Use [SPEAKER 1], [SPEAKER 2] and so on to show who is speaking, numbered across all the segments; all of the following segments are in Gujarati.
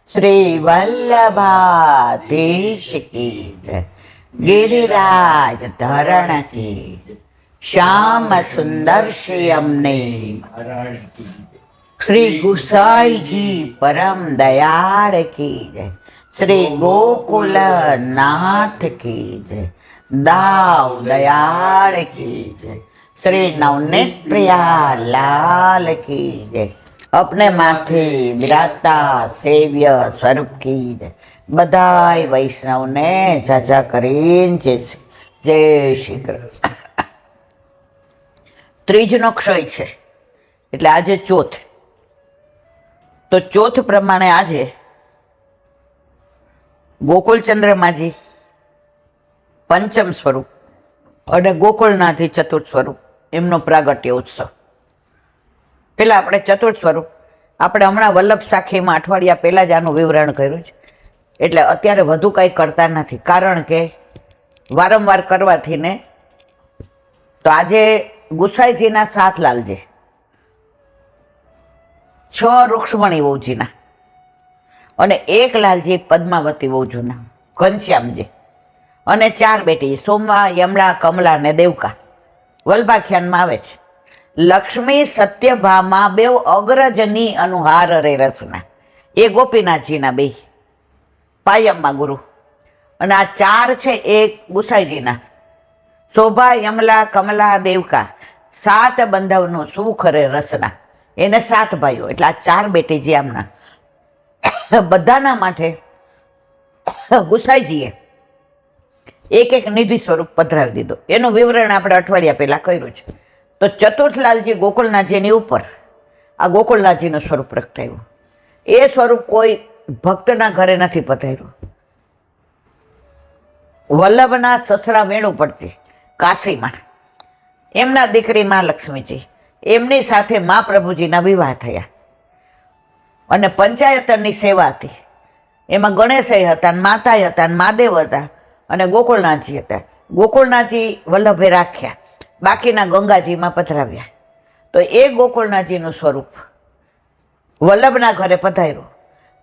[SPEAKER 1] શ્રી વલ્લભાધીશ કી જય, ગિરિરાજ ધરણ કી, શ્યામ સુંદર શ્યામને શ્રી ગુસાઈજી પરમ દયાળ કી જય, શ્રી ગોકુલ નાથ કી જય, દાવ દયાળ કી જય, શ્રી નવનીત પ્રિયા લાલ કી જય, अपने माथे विराजता सेव्य स्वरूप की जय। बधाई वैष्णव ने जाजा करीन जय श्री कृष्ण। ત્રીજનો ક્ષય છે એટલે આજે ચોથ. તો ચોથ પ્રમાણે આજે ગોકુલચંદ્રમાજી પંચમ સ્વરૂપ અને ગોકુળનાથી ચતુર્થ સ્વરૂપ એમનો પ્રાગટ્ય ઉત્સવ. પેલા આપણે ચતુર્થ સ્વરૂપ આપણે હમણાં વલ્લભ સાખીમાં અઠવાડિયા પહેલા જ આનું વિવરણ કર્યું છે, એટલે અત્યારે વધુ કંઈ કરતા નથી, કારણ કે વારંવાર કરવાથી ને. તો આજે ગુસાઈજીના 7 લાલજી, 6 રૂક્ષ્મણી વહુજીના અને 1 લાલજી પદ્માવતી વહુજીના ઘનશ્યામજી અને 4 બેટી સોમા, યમલા, કમલા ને દેવકા વલ્ભાખ્યાનમાં આવે છે. લક્ષ્મી સત્યભામા બેવ અગ્રજની અનુહાર રે રસના, એ ગોપીનાથજીના બે પાયમમાં ગુરુ. અને આ 4 છે એ ગુસાઈજીના શોભા, યમલા, કમલા, દેવકા 7 બંધવનું સુખ રે રસના, એને 7 ભાઈઓ. એટલે આ 4 બેટી જે આમના બધાના માટે ગુસાઈજીએ એક એક નિધિ સ્વરૂપ પધરાવી દીધો. એનું વિવરણ આપણે અઠવાડિયા પહેલા કર્યું છે. તો ચતુર્થલાલજી ગોકુળનાથજીની ઉપર આ ગોકુળનાથજીનું સ્વરૂપ પ્રગટાવ્યું. એ સ્વરૂપ કોઈ ભક્તના ઘરે નથી પધાર્યું. વલ્લભના સસરા વેણુ પડતી કાશીમાં એમના દીકરી મહાલક્ષ્મીજી, એમની સાથે મહાપ્રભુજીના વિવાહ થયા અને પંચાયતનની સેવા હતી. એમાં ગણેશય હતા, માતાય હતા, મહાદેવ હતા અને ગોકુળનાથજી હતા. ગોકુળનાથજી વલ્લભે રાખ્યા, બાકીના ગંગાજીમાં પધરાવ્યા. તો એ ગોકુળનાથજીનું સ્વરૂપ વલ્લભના ઘરે પધાર્યું.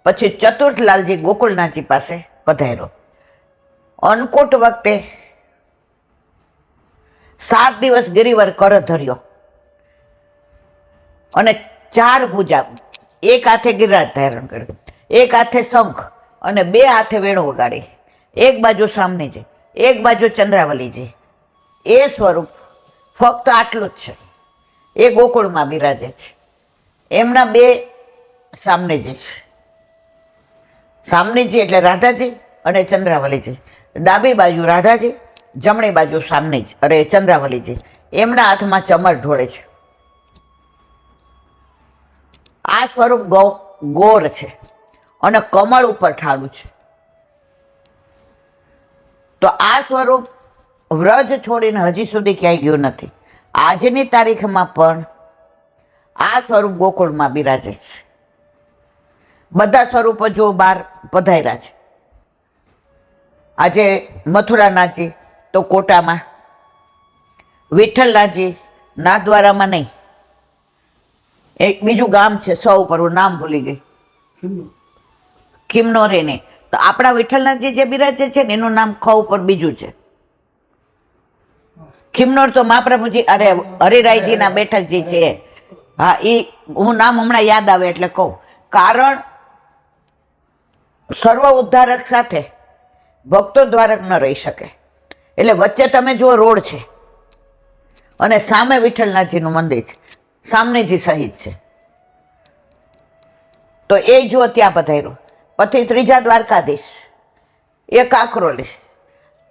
[SPEAKER 1] પછી ચતુર્થલાલજી ગોકુળનાથજી પાસે પધાર્યો. અન્નકૂટ વખતે 7 દિવસ ગિરિવર કર ધર્યો અને 4 ભુજા, એક હાથે ગિરિરાજ ધારણ કર્યું, એક હાથે શંખ અને 2 હાથે વેણુ વગાડી, એક બાજુ સામનીજી, એક બાજુ ચંદ્રાવલીજી. એ સ્વરૂપ ફક્ત આટલું જ છે. એ ગોકુળમાં બિરાજે છે. એમના 2 સામનેજી છે. સામનેજી એટલે રાધાજી અને ચંદ્રાવલીજી. ડાબી બાજુ રાધાજી, જમણી બાજુ સામનેજી અરે ચંદ્રાવલીજી. એમના હાથમાં ચમર ઢોળે છે. આ સ્વરૂપ ગોળ છે અને કમળ ઉપર ઠાડું છે. તો આ સ્વરૂપ વ્રજ છોડીને હજી સુધી ક્યાંય ગયું નથી. આજની તારીખમાં પણ આ સ્વરૂપ ગોકુળમાં બિરાજે છે. બધા સ્વરૂપો જો બહાર પધાર્યા છે. આજે મથુરાનાથજી તો કોટામાં, વિઠ્ઠલનાથજી નાથદ્વારામાં નહીં, એક બીજું ગામ છે સૌ ઉપર, હું નામ ભૂલી ગઈ, કિમનોરે ને. તો આપણા વિઠ્ઠલનાથજી જે બિરાજે છે ને એનું નામ ખ ઉપર બીજું છે. ખિમનોર તો મહાપ્રભુજી અરે હરિરાયજીના બેઠકજી છે. હા, એ હું નામ હમણાં યાદ આવે એટલે કહું. કારણ સર્વ ઉદ્ધારક સાથે ભક્તો દ્વારક ન રહી શકે. એટલે વચ્ચે તમે જુઓ રોડ છે અને સામે વિઠ્ઠલનાથજીનું મંદિર છે, સામનેજી સહિત છે. તો એ જુઓ ત્યાં પધાર્યું. પછી ત્રીજા દ્વારકાધીશ એ કાકરોલી,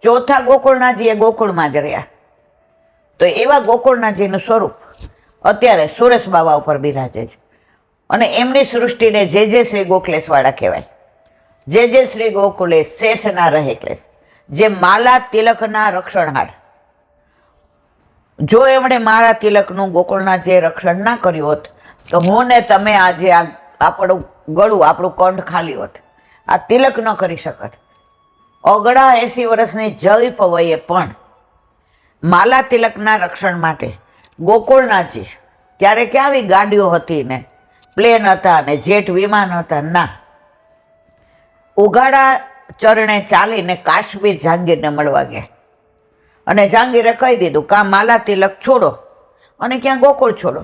[SPEAKER 1] ચોથા ગોકુળનાથજી એ ગોકુળમાં જ રહ્યા. તો એવા ગોકુળનાથજીનું સ્વરૂપ અત્યારે સુરેશ બાવા ઉપર બિરાજે છે. અને એમની સૃષ્ટિને જે શ્રી ગોકલેશવાળા કહેવાય. જે શ્રી ગોકુલે શેષ ના રહે ક્લેશ, જે માલા તિલકના રક્ષણહાર. જો એમણે મારા તિલકનું ગોકુળનાથજીએ રક્ષણ ના કર્યું હોત તો હું ને તમે આજે આપણું ગળું, આપણું કંઠ ખાલી હોત. આ તિલક ન કરી શકત. 80 વર્ષની જય પવઈએ પણ માલા તિલકના રક્ષણ માટે ગોકુળનાથજી, ત્યારે ક્યાં આવી ગાડીઓ હતી ને પ્લેન હતા ને જેટ વિમાન હતા, ના. ઉઘાડા ચરણે ચાલીને કાશ્મીર જહાંગીરને મળવા ગયા અને જહાંગીરે કહી દીધું કાં માલા તિલક છોડો અને ક્યાં ગોકુળ છોડો.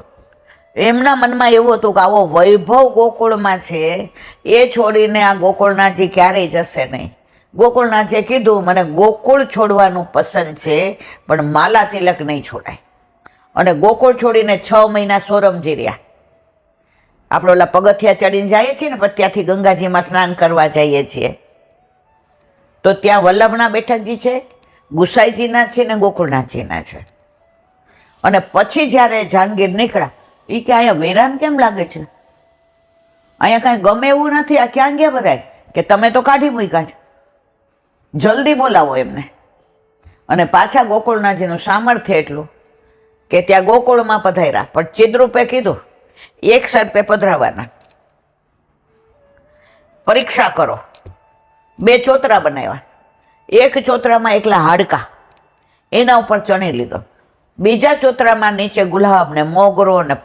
[SPEAKER 1] એમના મનમાં એવું હતું કે આવો વૈભવ ગોકુળમાં છે, એ છોડીને આ ગોકુળનાથજી ક્યારેય જશે નહીં. ગોકુળનાથજીએ કીધું મને ગોકુળ છોડવાનું પસંદ છે પણ માલા તિલક નહીં છોડાય. અને ગોકુળ છોડીને 6 મહિના સોરમજી રહ્યા. આપણે ઓલા પગથિયા ચડીને જઈએ છીએ ને પછી ત્યાંથી ગંગાજીમાં સ્નાન કરવા જઈએ છીએ, તો ત્યાં વલ્લભના બેઠકજી છે, ગુસાઈજીના છે ને ગોકુળનાથજીના છે. અને પછી જ્યારે જહાંગીર નીકળ્યા એ કે અહીંયા વેરાન કેમ લાગે છે, અહીંયા કાંઈ ગમે એવું નથી, આ ક્યાં ગયા બધા? કે તમે તો કાઢી મૂક્યા છે, જલ્દી બોલાવો એમને. અને પાછા ગોકુળનાથજીનું સામર્થ્ય એટલું કે ત્યાં ગોકુળમાં પધાર્યા. પણ ચિદ્રુપે કીધું એક શરતે પધરાવાના, પરીક્ષા કરો. 2 ચોતરા બનાવ્યા, એક ચોતરામાં એકલા હાડકા, એના ઉપર ચણી લીધો. બીજા ચોતરામાં નીચે ગુલાબ ને મોગરો ને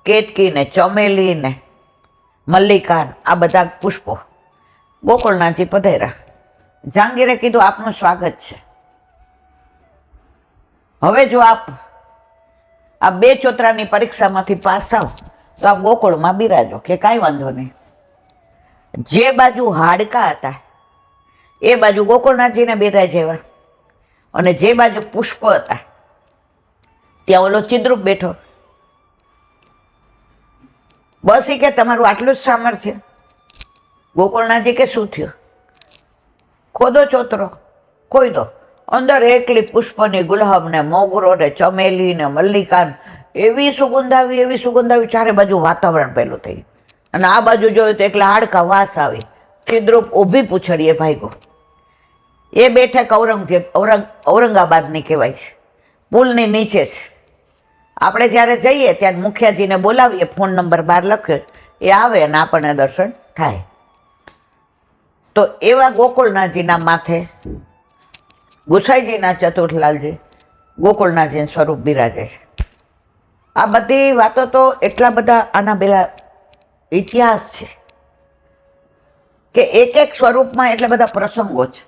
[SPEAKER 1] કેતકી ને ચમેલી ને મલ્લિકા, આ બધા પુષ્પો. ગોકુળનાથજી પધાર્યા. જહાંગીરે કીધું આપનું સ્વાગત છે, હવે જો આપ આ 2 ચોતરાની પરીક્ષામાંથી પાસ થાવ તો આપ ગોકુળમાં બિરાજો. કે કાંઈ વાંધો નહીં. જે બાજુ હાડકા હતા એ બાજુ ગોકુળનાથજીને બિરાજ્યા અને જે બાજુ પુષ્પ હતા ત્યાં ઓલો ચિદ્રુપ બેઠો. બસ એ કે તમારું આટલું જ સામર્થ્ય? ગોકુળનાથજી કે શું થયું? ખોદો ચોતરો, કોઈ દો. અંદર એકલી પુષ્પની ગુલાબ ને મોગરો ને ચમેલી ને મલ્લિકા, એવી સુગંધ આવી, ચારે બાજુ વાતાવરણ પેલું થઈ. અને આ બાજુ જોયું તો એકલા હાડકા વાસ આવી. ચિદ્રુપ ઊભી પૂછડીએ ભાગ્યો. એ બેઠક ઔરંગાબાદની કહેવાય છે, પુલની નીચે છે. આપણે જ્યારે જઈએ ત્યાં મુખિયાજીને બોલાવીએ, ફોન નંબર બહાર લખ્યો, એ આવે અને આપણને દર્શન થાય. તો એવા ગોકુળનાથજીના માથે ગુસાઈજીના ચતુર્થલાલજી ગોકુળનાથજીનું સ્વરૂપ બિરાજે છે. આ બધી વાતો તો એટલા બધા આના પેલા ઇતિહાસ છે કે એક એક સ્વરૂપમાં એટલા બધા પ્રસંગો છે,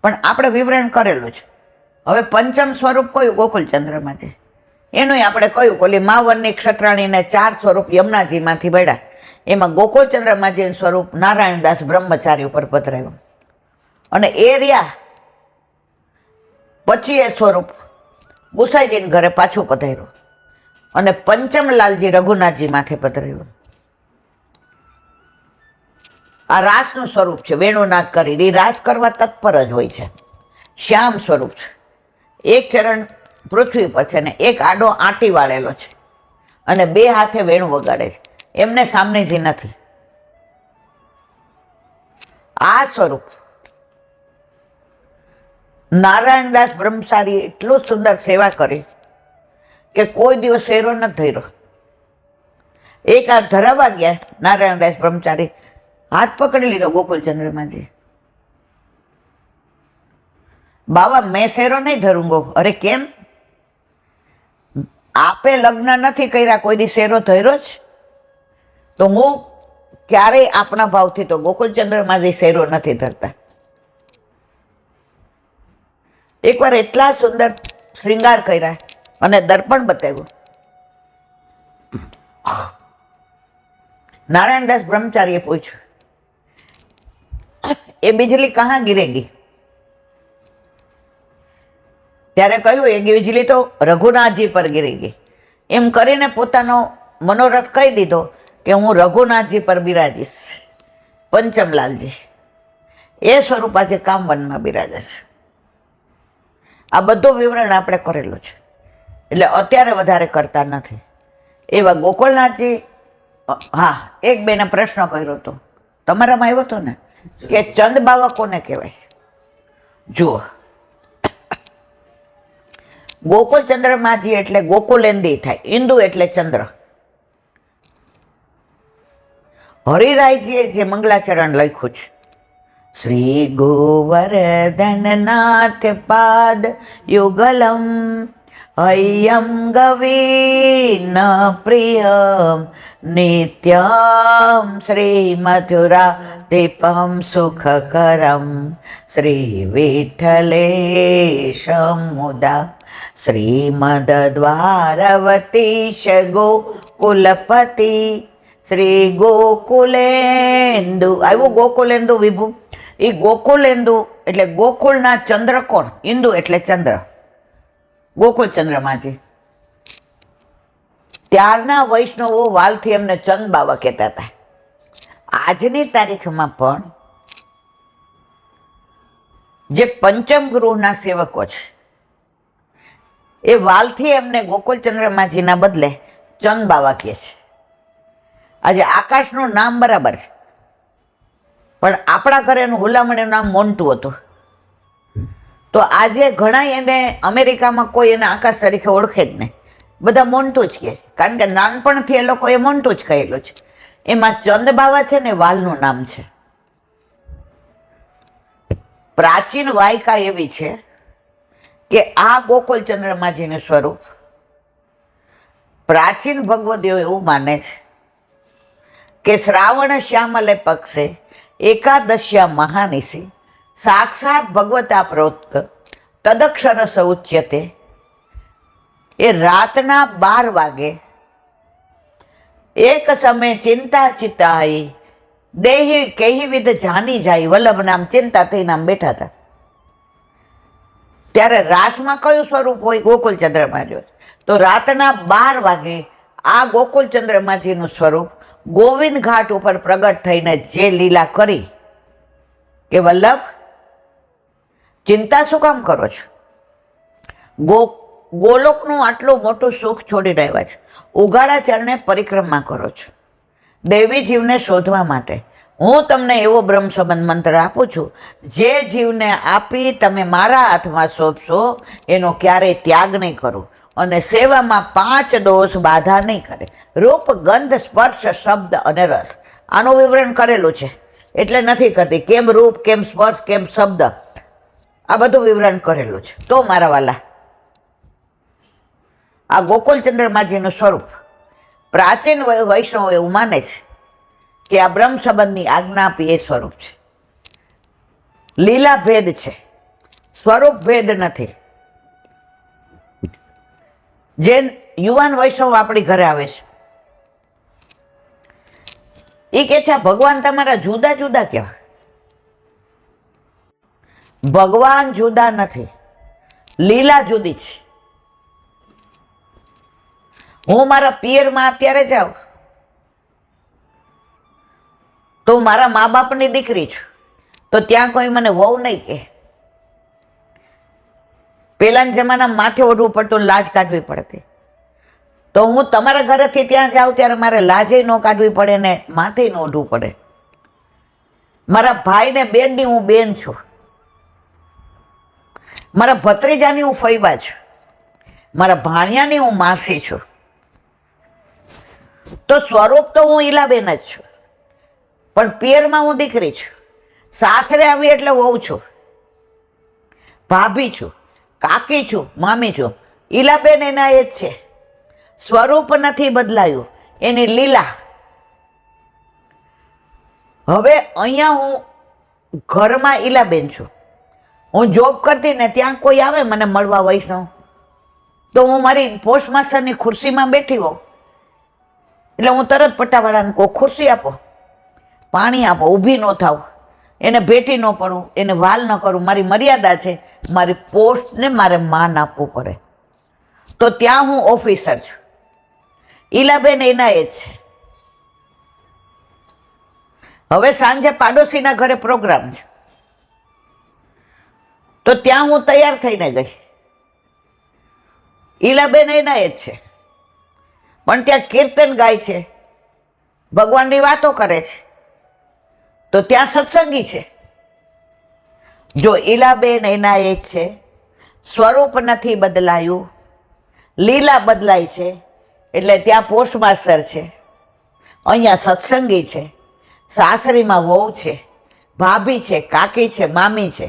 [SPEAKER 1] પણ આપણે વિવરણ કરેલું છે. હવે પંચમ સ્વરૂપ કયું? ગોકુળચંદ્રમાં છે. એનું આપણે કહ્યું કે ઓલી માવનની ક્ષત્રાણીને 4 સ્વરૂપ યમુનાજીમાંથી મળ્યા, એમાં ગોકુળચંદ્રમાજીનું સ્વરૂપ નારાયણદાસ બ્રહ્મચારી ઉપર પધરાયું. અને એ રહ્યા પછી એ સ્વરૂપ ગુસાઈજીને ઘરે પાછું પધાર્યું અને પંચમલાલજી રઘુનાથજી માથે પધરાયું. આ રાસનું સ્વરૂપ છે, વેણુનાદ કરી રાસ કરવા તત્પર જ હોય છે. શ્યામ સ્વરૂપ છે, એક ચરણ પૃથ્વી પર છે ને એક આડો આંટી વાળેલો છે અને 2 હાથે વેણું વગાડે છે. એમને સામનેજી નથી. આ સ્વરૂપ નારાયણદાસ બ્રહ્મચારી એટલું સુંદર સેવા કરી કે કોઈ દિવસ શેરો નથી ધર્યો. એક આ ધરાવવા ગયા નારાયણદાસ બ્રહ્મચારી, હાથ પકડી લીધો ગોકુળચંદ્રમાજી. બાબા મેં શેરો નહીં ધરુંગો. અરે કેમ? આપે લગ્ન નથી કર્યા, કોઈ દી શેરો ધર્યો જ? તો હું ક્યારેય આપણા ભાવથી તો ગોકુળચંદ્રમાજી શેરો નથી ધરતા. એકવાર એટલા સુંદર શ્રૃંગાર કર્યા અને દર્પણ બતાવ્યું. નારાયણદાસ બ્રહ્મચારીએ પૂછ્યું, એ બિજલી કહાં ગિરેગી? ત્યારે કહ્યું એ બિજલી તો રઘુનાથજી પર ગિરી ગઈ. એમ કરીને પોતાનો મનોરથ કહી દીધો કે હું રઘુનાથજી પર બિરાજીશ. પંચમલાલજી એ સ્વરૂપ આજે કામવનમાં બિરાજે છે. આ બધું વિવરણ આપણે કરેલું છે, એટલે અત્યારે વધારે કરતા નથી. એવા ગોકુળનાથજી. હા, એક બેને પ્રશ્ન કર્યો હતો, તમારામાં આવ્યો હતો ને, કે ચંદ બાવા કોને કહેવાય? જુઓ, ગોકુળચંદ્રમાજી એટલે ગોકુલેન્દી થાય, ઇન્દુ એટલે ચંદ્ર. હરિરાયજીએ જે મંગલાચરણ લખ્યું છે, શ્રી ગોવર્ધન નાથ પાદ યુગલમ હૈયમ ગવીન પ્રિયમ નિત્યમ શ્રી મથુરા દીપમ સુખકરમ શ્રી વિઠ્ઠલેશમ મુદા શ્રીમદ દ્વારવતીશ ગોકુલપતિ શ્રી ગોકુલેન્દુ. આવ્યું ગોકુલેન્દુ વિભુ. એ ગોકુલેન્દુ એટલે ગોકુળના ચંદ્ર કોણ? ઇન્દુ એટલે ચંદ્ર, ગોકુળ ચંદ્રમાજી. ત્યારના વૈષ્ણવો વાલથી એમને ચંદ બાવા કહેતા હતા. આજની તારીખમાં પણ જે પંચમ ગૃહના સેવકો છે એ વાલથી એમને ગોકુળ ચંદ્રમાજીના બદલે ચંદ બાવા કહે છે. આજે આકાશનું નામ બરાબર છે, પણ આપણા ઘરે એનું હુલામણીનું નામ મોન્ટુ હતું. તો આજે ઘણા એને અમેરિકામાં કોઈ એને આકાશ તરીકે ઓળખે જ નહીં, બધા મોન્ટુ જ કહે છે, કારણ કે નાનપણથી એ લોકોએ મોન્ટુ જ કહેલું છે. એમાં ચંદ બાવા છે ને વાલનું નામ છે. પ્રાચીન વાયકા એવી છે કે આ ગોકુળ ચંદ્રમાજીનું સ્વરૂપ પ્રાચીન ભગવદીઓ એવું માને છે કે શ્રાવણ શ્યામલે પક્ષે એકાદશ્યા મહાનિશી સાક્ષાત ભગવતા પ્રોક્ત તદક્ષર સૌચ્યતે. એ રાતના 12 વાગે એક સમય ચિંતા ચિતાઈ દેહી કેહી વિધ જાની જાય વલ્લભ નામ ચિંતા થઈ નામ બેઠા હતા. ત્યારે રાસમાં કયું સ્વરૂપ હોય? ગોકુળ ચંદ્રમાજી. તો રાતના 12 વાગે આ ગોકુળ ચંદ્રમાજીનું સ્વરૂપ ગોવિંદ ઘાટ ઉપર પ્રગટ થઈને જે લીલા કરી કે વલ્લભ ચિંતા શું કામ કરો છો? ગોલોકનું આટલું મોટું સુખ છોડી રહ્યા છે, ઉગાડા ચરણે પરિક્રમા કરો છો દેવી જીવને શોધવા માટે. હું તમને એવો બ્રહ્મ સંબંધ મંત્ર આપું છું, જે જીવને આપી તમે મારા હાથમાં સોંપશો એનો ક્યારેય ત્યાગ નહીં કરું અને સેવામાં 5 દોષ બાધા નહીં કરે. રૂપ, ગંધ, સ્પર્શ, શબ્દ અને રસ. આનું વિવરણ કરેલું છે એટલે નથી કરતી. કેમ રૂપ, કેમ સ્પર્શ, કેમ શબ્દ, આ બધું વિવરણ કરેલું છે. તો મારા વાલા, આ ગોકુળ ચંદ્રમાજીનું સ્વરૂપ પ્રાચીન વૈષ્ણવ એવું માને છે કે આ બ્રહ્મ સંબંધની આજ્ઞા આપી એ સ્વરૂપ છે. લીલા ભેદ છે, સ્વરૂપ ભેદ નથી. જે યુવાન વૈષ્ણવ આપણી ઘરે આવે છે એ કે છે ભગવાન તમારા જુદા જુદા કેવા? ભગવાન જુદા નથી, લીલા જુદી છે. હું મારા પિયરમાં અત્યારે જાઉં તો મારા મા બાપની દીકરી છું, તો ત્યાં કોઈ મને વહુ નહીં કહે. પેલાના જમાનામાં માથે ઓઢવું પડતું, લાજ કાઢવી પડતી. તો હું તમારા ઘરેથી ત્યાં જાઉં ત્યારે મારે લાજે ન કાઢવી પડે ને માથે ન ઓઢવું પડે. મારા ભાઈને બેનની હું બેન છું, મારા ભત્રીજાની હું ફઈબા છું, મારા ભાણિયાની હું માસી છું. તો સ્વરૂપ તો હું ઈલાબેન જ છું, પણ પિયરમાં હું દીકરી છું. સાસરે આવી એટલે વહુ છું, ભાભી છું, કાકી છું, મામી છું. ઈલાબેન એના એ જ છે. સ્વરૂપ નથી બદલાયું, એની લીલા. હવે અહીંયા હું ઘરમાં ઈલાબેન છું. હું જોબ કરતી ને ત્યાં કોઈ આવે મને મળવા વૈષ્ણવ, તો હું મારી પોસ્ટ માસ્ટરની ખુરશીમાં બેઠી હોઉં એટલે હું તરત પટ્ટાવાળાને કહું ખુરશી આપો, પાણી આપો, ઊભી ન થાવ, એને ભેટી ન પડું, એને વાલ ન કરું. મારી મર્યાદા છે, મારી પોસ્ટને મારે માન આપવું પડે. તો ત્યાં હું ઓફિસર છું. ઈલાબેન એના એ જ છે. હવે સાંજે પાડોશીના ઘરે પ્રોગ્રામ છે, તો ત્યાં હું તૈયાર થઈને ગઈ. ઈલાબેન એના એ જ છે, પણ ત્યાં કીર્તન ગાય છે, ભગવાનની વાતો કરે છે, તો ત્યાં સત્સંગી છે. જો ઈલાબેન એના એ જ છે, સ્વરૂપ નથી બદલાયું, લીલા બદલાય છે. એટલે ત્યાં પોસ્ટ માસ્ટર છે, અહીંયા સત્સંગી છે, સાસરીમાં વહુ છે, ભાભી છે, કાકી છે, મામી છે,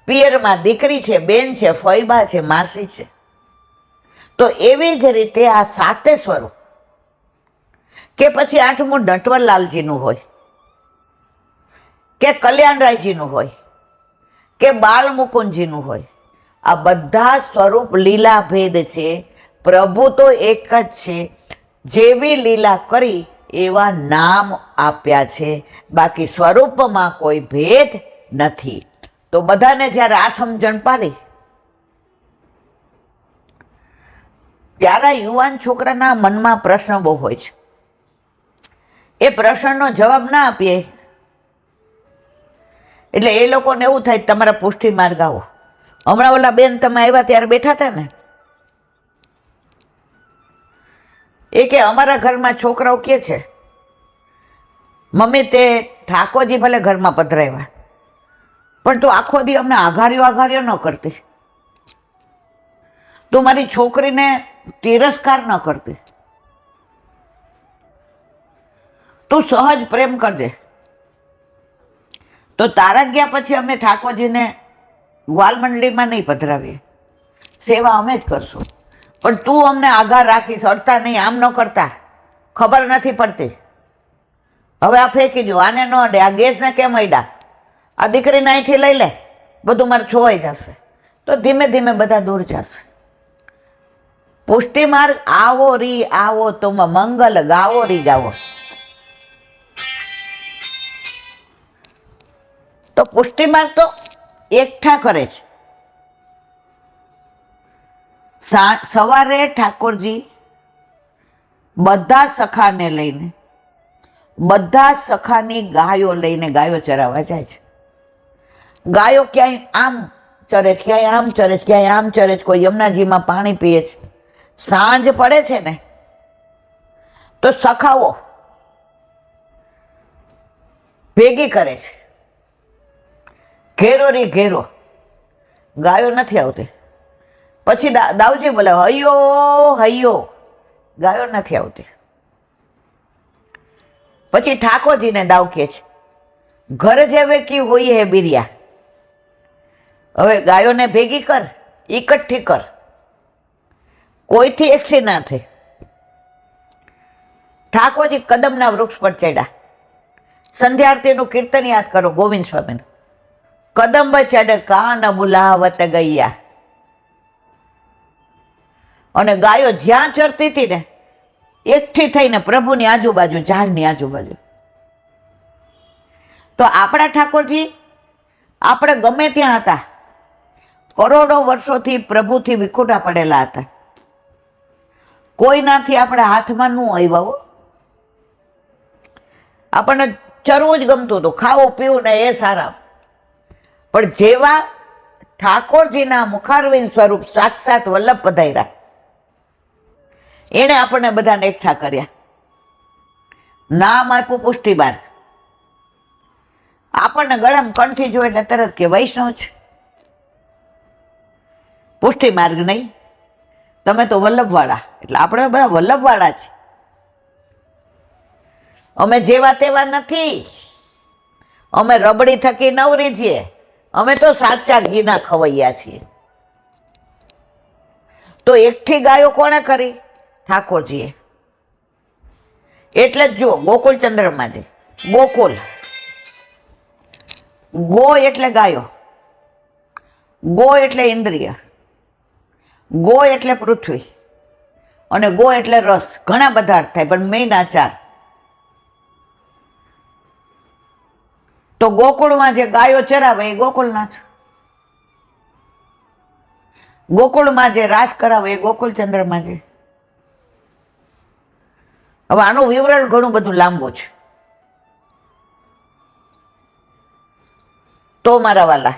[SPEAKER 1] પિયરમાં દીકરી છે, બેન છે, ફઈબા છે, માસી છે. તો તો એવી જ રીતે આ સાતે સ્વરૂપ કે પછી આઠમું નટવરલાલજીનું હોય કે કલ્યાણરાયજીનું હોય કે બાલમુકુંદજીનું હોય, આ બધા સ્વરૂપ લીલા ભેદ છે. પ્રભુ તો એક જ છે. જેવી લીલા કરી એવા નામ આપ્યા છે, બાકી સ્વરૂપમાં કોઈ ભેદ નથી. તો બધાને જ્યારે આ સમજણ પાડી ત્યારે યુવાન છોકરાના મનમાં પ્રશ્ન બહુ હોય છે. એ પ્રશ્નનો જવાબ ના આપીએ એટલે એ લોકોને એવું થાય તમારા પુષ્ટિ માર્ગ આવો. હમણાં ઓલા બેન તમે આવ્યા ત્યારે બેઠા હતા ને, એ કે અમારા ઘરમાં છોકરાઓ કે છે મમ્મી તે ઠાકોરજી ભલે ઘરમાં પધરાવ્યા પણ તું આખો દી અમને આઘાર્યો ન કરતી, તું મારી છોકરીને તિરસ્કાર ન કરતી, તું સહજ પ્રેમ કરજે. તો તારા ગયા પછી અમે ઠાકોરજીને ગ્વાલ મંડળીમાં નહીં પધરાવીએ, સેવા અમે જ કરશું, પણ તું અમને આઘાર રાખીશ, અડતા નહીં, આમ ન કરતા, ખબર નથી પડતી, હવે આ ફેંકી દો, આને ન અડે, આ ગેસને કેમ અડ્યા, આ દીકરીને અહીંથી લઈ લે, બધું મારે છોવાઈ જશે. તો ધીમે ધીમે બધા દૂર જશે. પુષ્ટિ માર્ગ આવો રી આવો તો મંગલ ગાવો રી ગાવો. તો પુષ્ટિ માર્ગ તો એકઠા કરે છે. સવારે ઠાકોરજી બધા સખાને લઈને, બધા સખાની ગાયો લઈને ગાયો ચરાવવા જાય છે. ગાયો ક્યાંય આમ ચરે છે, ક્યાંય આમ ચરે છે, ક્યાંય આમ ચરે છે, કોઈ યમુનાજીમાં પાણી પીએ છે. સાંજ પડે છે ને તો સખાઓ ભેગી કરે છે, ઘેરો રી ઘેરો. ગાયો નથી આવતી. પછી દાઉજી બોલે હૈયો હૈયો, ગાયો નથી આવતી. પછી ઠાકોરજીને દાવ કે છે ઘર જેવે કી હોય હે બિરિયા. હવે ગાયોને ભેગી કર, એકઠી કર, કોઈથી એકઠી ના થઈ. ઠાકોરજી કદમના વૃક્ષ પર ચડ્યા. સંધ્યા આરતીનું કીર્તન યાદ કરો ગોવિંદ સ્વામીનું. કદંબ ચડ કાન બુલાવત ગૈયા. અને ગાયો જ્યાં ચરતી હતી ને એકઠી થઈને પ્રભુની આજુબાજુ, ઝાડની આજુબાજુ. તો આપણા ઠાકોરજી આપણે ગમે ત્યાં હતા, કરોડો વર્ષોથી પ્રભુથી વિખૂટા પડેલા હતા. કોઈનાથી આપણે હાથમાં ન આવ્યા. આપણને ચરવું જ ગમતું હતું, ખાવું પીવું ને એ સારા. પણ જેવા ઠાકોરજીના મુખારવિંદ સ્વરૂપ સાક્ષાત વલ્લભ પધાર્યા, એણે આપણને બધાને એકઠા કર્યા. નામ આપ્યું પુષ્ટિ માર્ગ. આપણને ગળામાં કંઠી જોઈ એટલે તરત કે વૈષ્ણવ છે. પુષ્ટિ માર્ગ નહીં, તમે તો વલ્લભવાળા. એટલે આપણે બધા વલ્લભવાળા છે. અમે જેવા તેવા નથી, અમે રબડી થકી નવરી છીએ, અમે તો સાચા ઘીના ખવૈયા છીએ. તો એકઠી ગાયો કોણે કરી? ઠાકોરજીએ. એટલે જ જો ગોકુળ ચંદ્રમાં છે, ગોકુળ, ગો એટલે ગાયો, ગો એટલે ઇન્દ્રિય, ગો એટલે પૃથ્વી, અને ગો એટલે રસ. ઘણા બધા અર્થ થાય પણ મેઇન આ ચાર. તો ગોકુળમાં જે ગાયો ચરાવે એ ગોકુળનાથ, ગોકુળમાં જે રાસ કરાવે એ ગોકુળ ચંદ્રમાં છે. હવે આનું વિવરણ ઘણું બધું લાંબુ છે. તો મારા વાલા,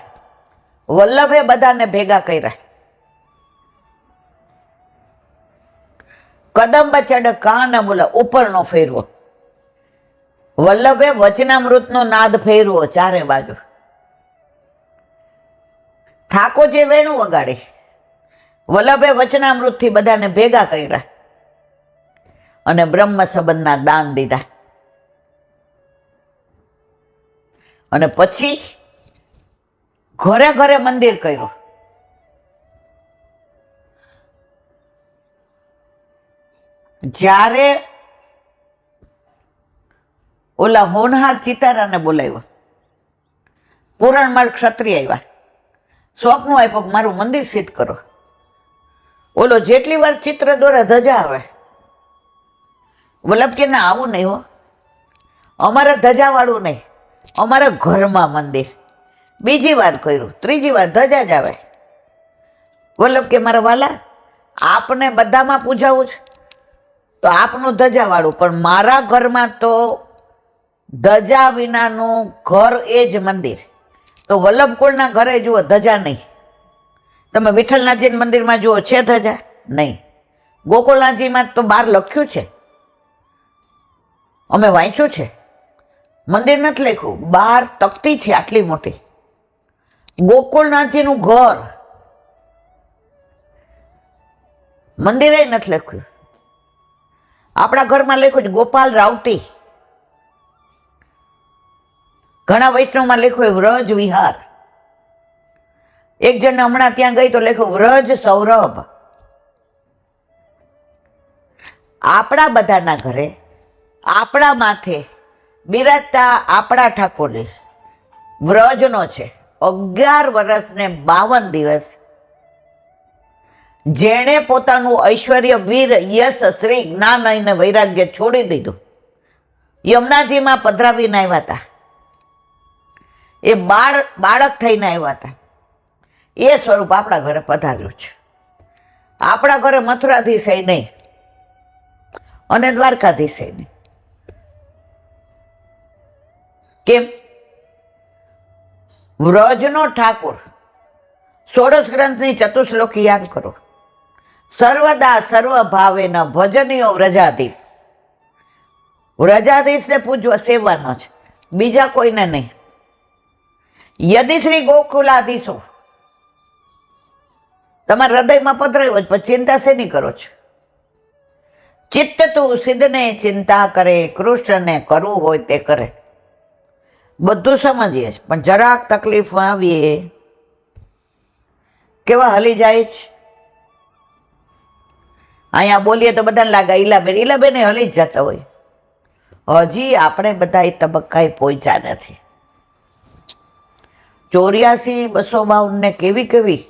[SPEAKER 1] વલ્લભે બધાને ભેગા કર્યા. કદંબ ચડ કાન બોલા, ઉપરનો ફેરવો. વલ્લભે વચનામૃતનો નાદ ફેરવો ચારે બાજુ. ઠાકોરજી વેણું વગાડે. વલ્લભે વચનામૃતથી બધાને ભેગા કર્યા અને બ્રહ્મ સંબંધના દાન દીધા. અને પછી ઘરે ઘરે મંદિર કર્યું. જ્યારે ઓલા હોનહાર ચિતારાને બોલાવ્યા, પુરાણમાળ ક્ષત્રિય આવ્યા, સ્વપ્ન આપ્યું કે મારું મંદિર સિદ્ધ કરો. ઓલો જેટલી વાર ચિત્ર દોરે ધજા આવે. વલ્લભ કે ના, આવું નહીં હો, અમારે ધજાવાળું નહીં, અમારા ઘરમાં મંદિર. બીજી વાર કર્યું, ત્રીજી વાર ધજા જ આવે. વલ્લભ કે મારા વાલા, આપને બધામાં પૂજાવું છે તો આપનું ધજાવાળું, પણ મારા ઘરમાં તો ધજા વિનાનું ઘર એ જ મંદિર. તો વલ્લભ કુળના ઘરે જુઓ ધજા નહીં. તમે વિઠ્ઠલનાથજી મંદિરમાં જુઓ છે ધજા? નહીં. ગોકુળનાથજીમાં તો બહાર લખ્યું છે, અમે વાંચ્યું છે. મંદિર નથી લખ્યું, બહાર તકતી છે આટલી મોટી. ગોકુળનાથજીનું ઘર, મંદિરે નથી લખ્યું. આપણા ઘરમાં લખ્યું છે ગોપાલ રાવટી. ઘણા વૈષ્ણવમાં લખ્યું વ્રજ વિહાર. એક જણ હમણાં ત્યાં ગઈ તો લખ્યું વ્રજ સૌરભ. આપણા બધાના ઘરે આપણા માથે બિરાજતા આપણા ઠાકોરજી વ્રજનો છે. 11 વર્ષ ને 52 દિવસ જેણે પોતાનું ઐશ્વર્ય, વીર, યશ, શ્રી, જ્ઞાન અને વૈરાગ્ય છોડી દીધું, યમુનાજીમાં પધરાવીને આવ્યા હતા. એ બાળક થઈને આવ્યા હતા. એ સ્વરૂપ આપણા ઘરે પધાર્યું છે. આપણા ઘરે મથુરાધીશ નહીં અને દ્વારકાધીશ નહીં. કેમ? વ્રજનો ઠાકોર. ષોડશ ગ્રંથની ચતુશ્લોકી યાદ કરો. સર્વદા સર્વ ભાવે ન ભજનીયો વ્રજાધીશ. વ્રજાધીશને પૂજવા સેવાનો છે, બીજા કોઈને નહીં. યદિ શ્રી ગોકુલાધીશો તમારા હૃદયમાં પધરાયો જ, પછી ચિંતા શેની કરો છો? ચિત્ત તું સિદ્ધને ચિંતા કરે, કૃષ્ણને કરવું હોય તે કરે. બધું સમજીએ છે, પણ જરાક તકલીફમાં આવીએ કેવા હલી જાય છે. અહીંયા બોલીએ તો બધાને લાગે ઈલાબેન હલી જ જતા હોય. હજી આપણે બધા એ તબક્કાએ પહોંચ્યા નથી. 84-252 ને કેવી કેવી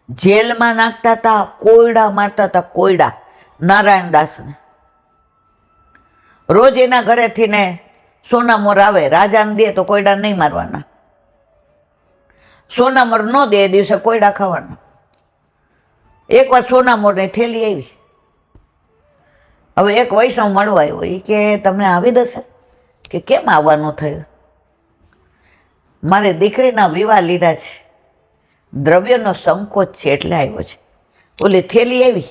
[SPEAKER 1] જેલમાં નાખતા હતા, કોયડા મારતા હતા. કોયડા નારાયણદાસને રોજ એના ઘરેથી ને સોનામોર આવે, રાજાને દે તો કોયડા નહીં મારવાના, સોનામોર ન દે એ દિવસે કોયડા ખાવાના. એકવાર સોનામોરની થેલી આવી. હવે એક વૈષ્ણવ મળવા આવ્યો, એ કે તમને આવી દશે? કે કેમ આવવાનું થયું? મારે દીકરીના વિવાહ લીધા છે, દ્રવ્યનો સંકોચ છે એટલે આવ્યો છે. ઓલી થેલી આવી,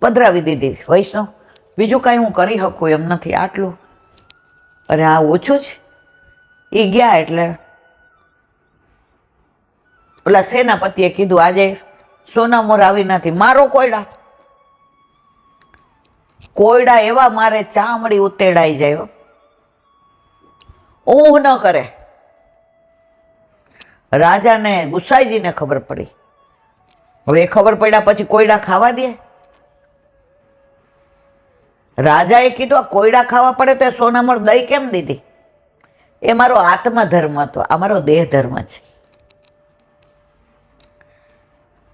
[SPEAKER 1] પધરાવી દીધી. વૈષ્ણવ, બીજું કાંઈ હું કરી શકું એમ નથી, આટલું. અરે આ ઓછું છે. એ ગયા એટલે ઓલા સેનાપતિએ કીધું આજે સોનામોર આવી નથી, મારો કોયડા. કોયડા એવા મારે ચામડી ઉતેડાઈ જાય, ઊંઘ ન કરે. રાજાને ગુસાઈજીને ખબર પડી. હવે ખબર પડ્યા પછી કોયડા ખાવા દે? રાજાએ કીધું આ કોયડા ખાવા પડે તો સોનામોર દઈ કેમ દીધી? એ મારો આત્મધર્મ હતો, આ મારો દેહ ધર્મ છે.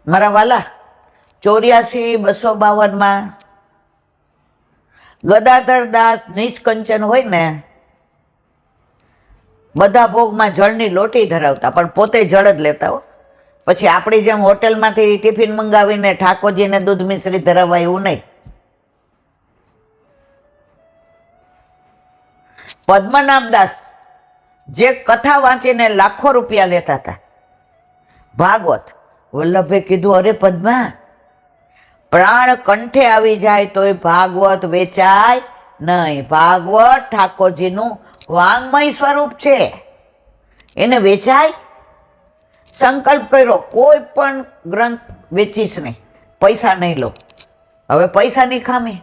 [SPEAKER 1] મારા વાલા, 84-252 ગદાધર દાસ નિષ્કંચન હોય ને, બધા ભોગમાં જળની લોટી ધરાવતા, પણ પોતે જળ જ લેતા હો. પછી આપણી જેમ હોટેલમાંથી ટિફિન મંગાવીને ઠાકોરજીને દૂધ મિશ્રી ધરાવવા એવું નહીં. પદ્મનાભદાસ જે કથા વાંચીને લાખો રૂપિયા લેતા હતા, ભાગવત. વલ્લભે કીધું અરે પદ્મા, પ્રાણ કંઠે આવી જાય તોય ભાગવત વેચાય નહીં. ભાગવત ઠાકોરજીનું વાંગમય સ્વરૂપ છે, એને વેચાય? સંકલ્પ કર્યો કોઈ પણ ગ્રંથ વેચીશ નહીં, પૈસા નહીં લો. હવે પૈસાની ખામી,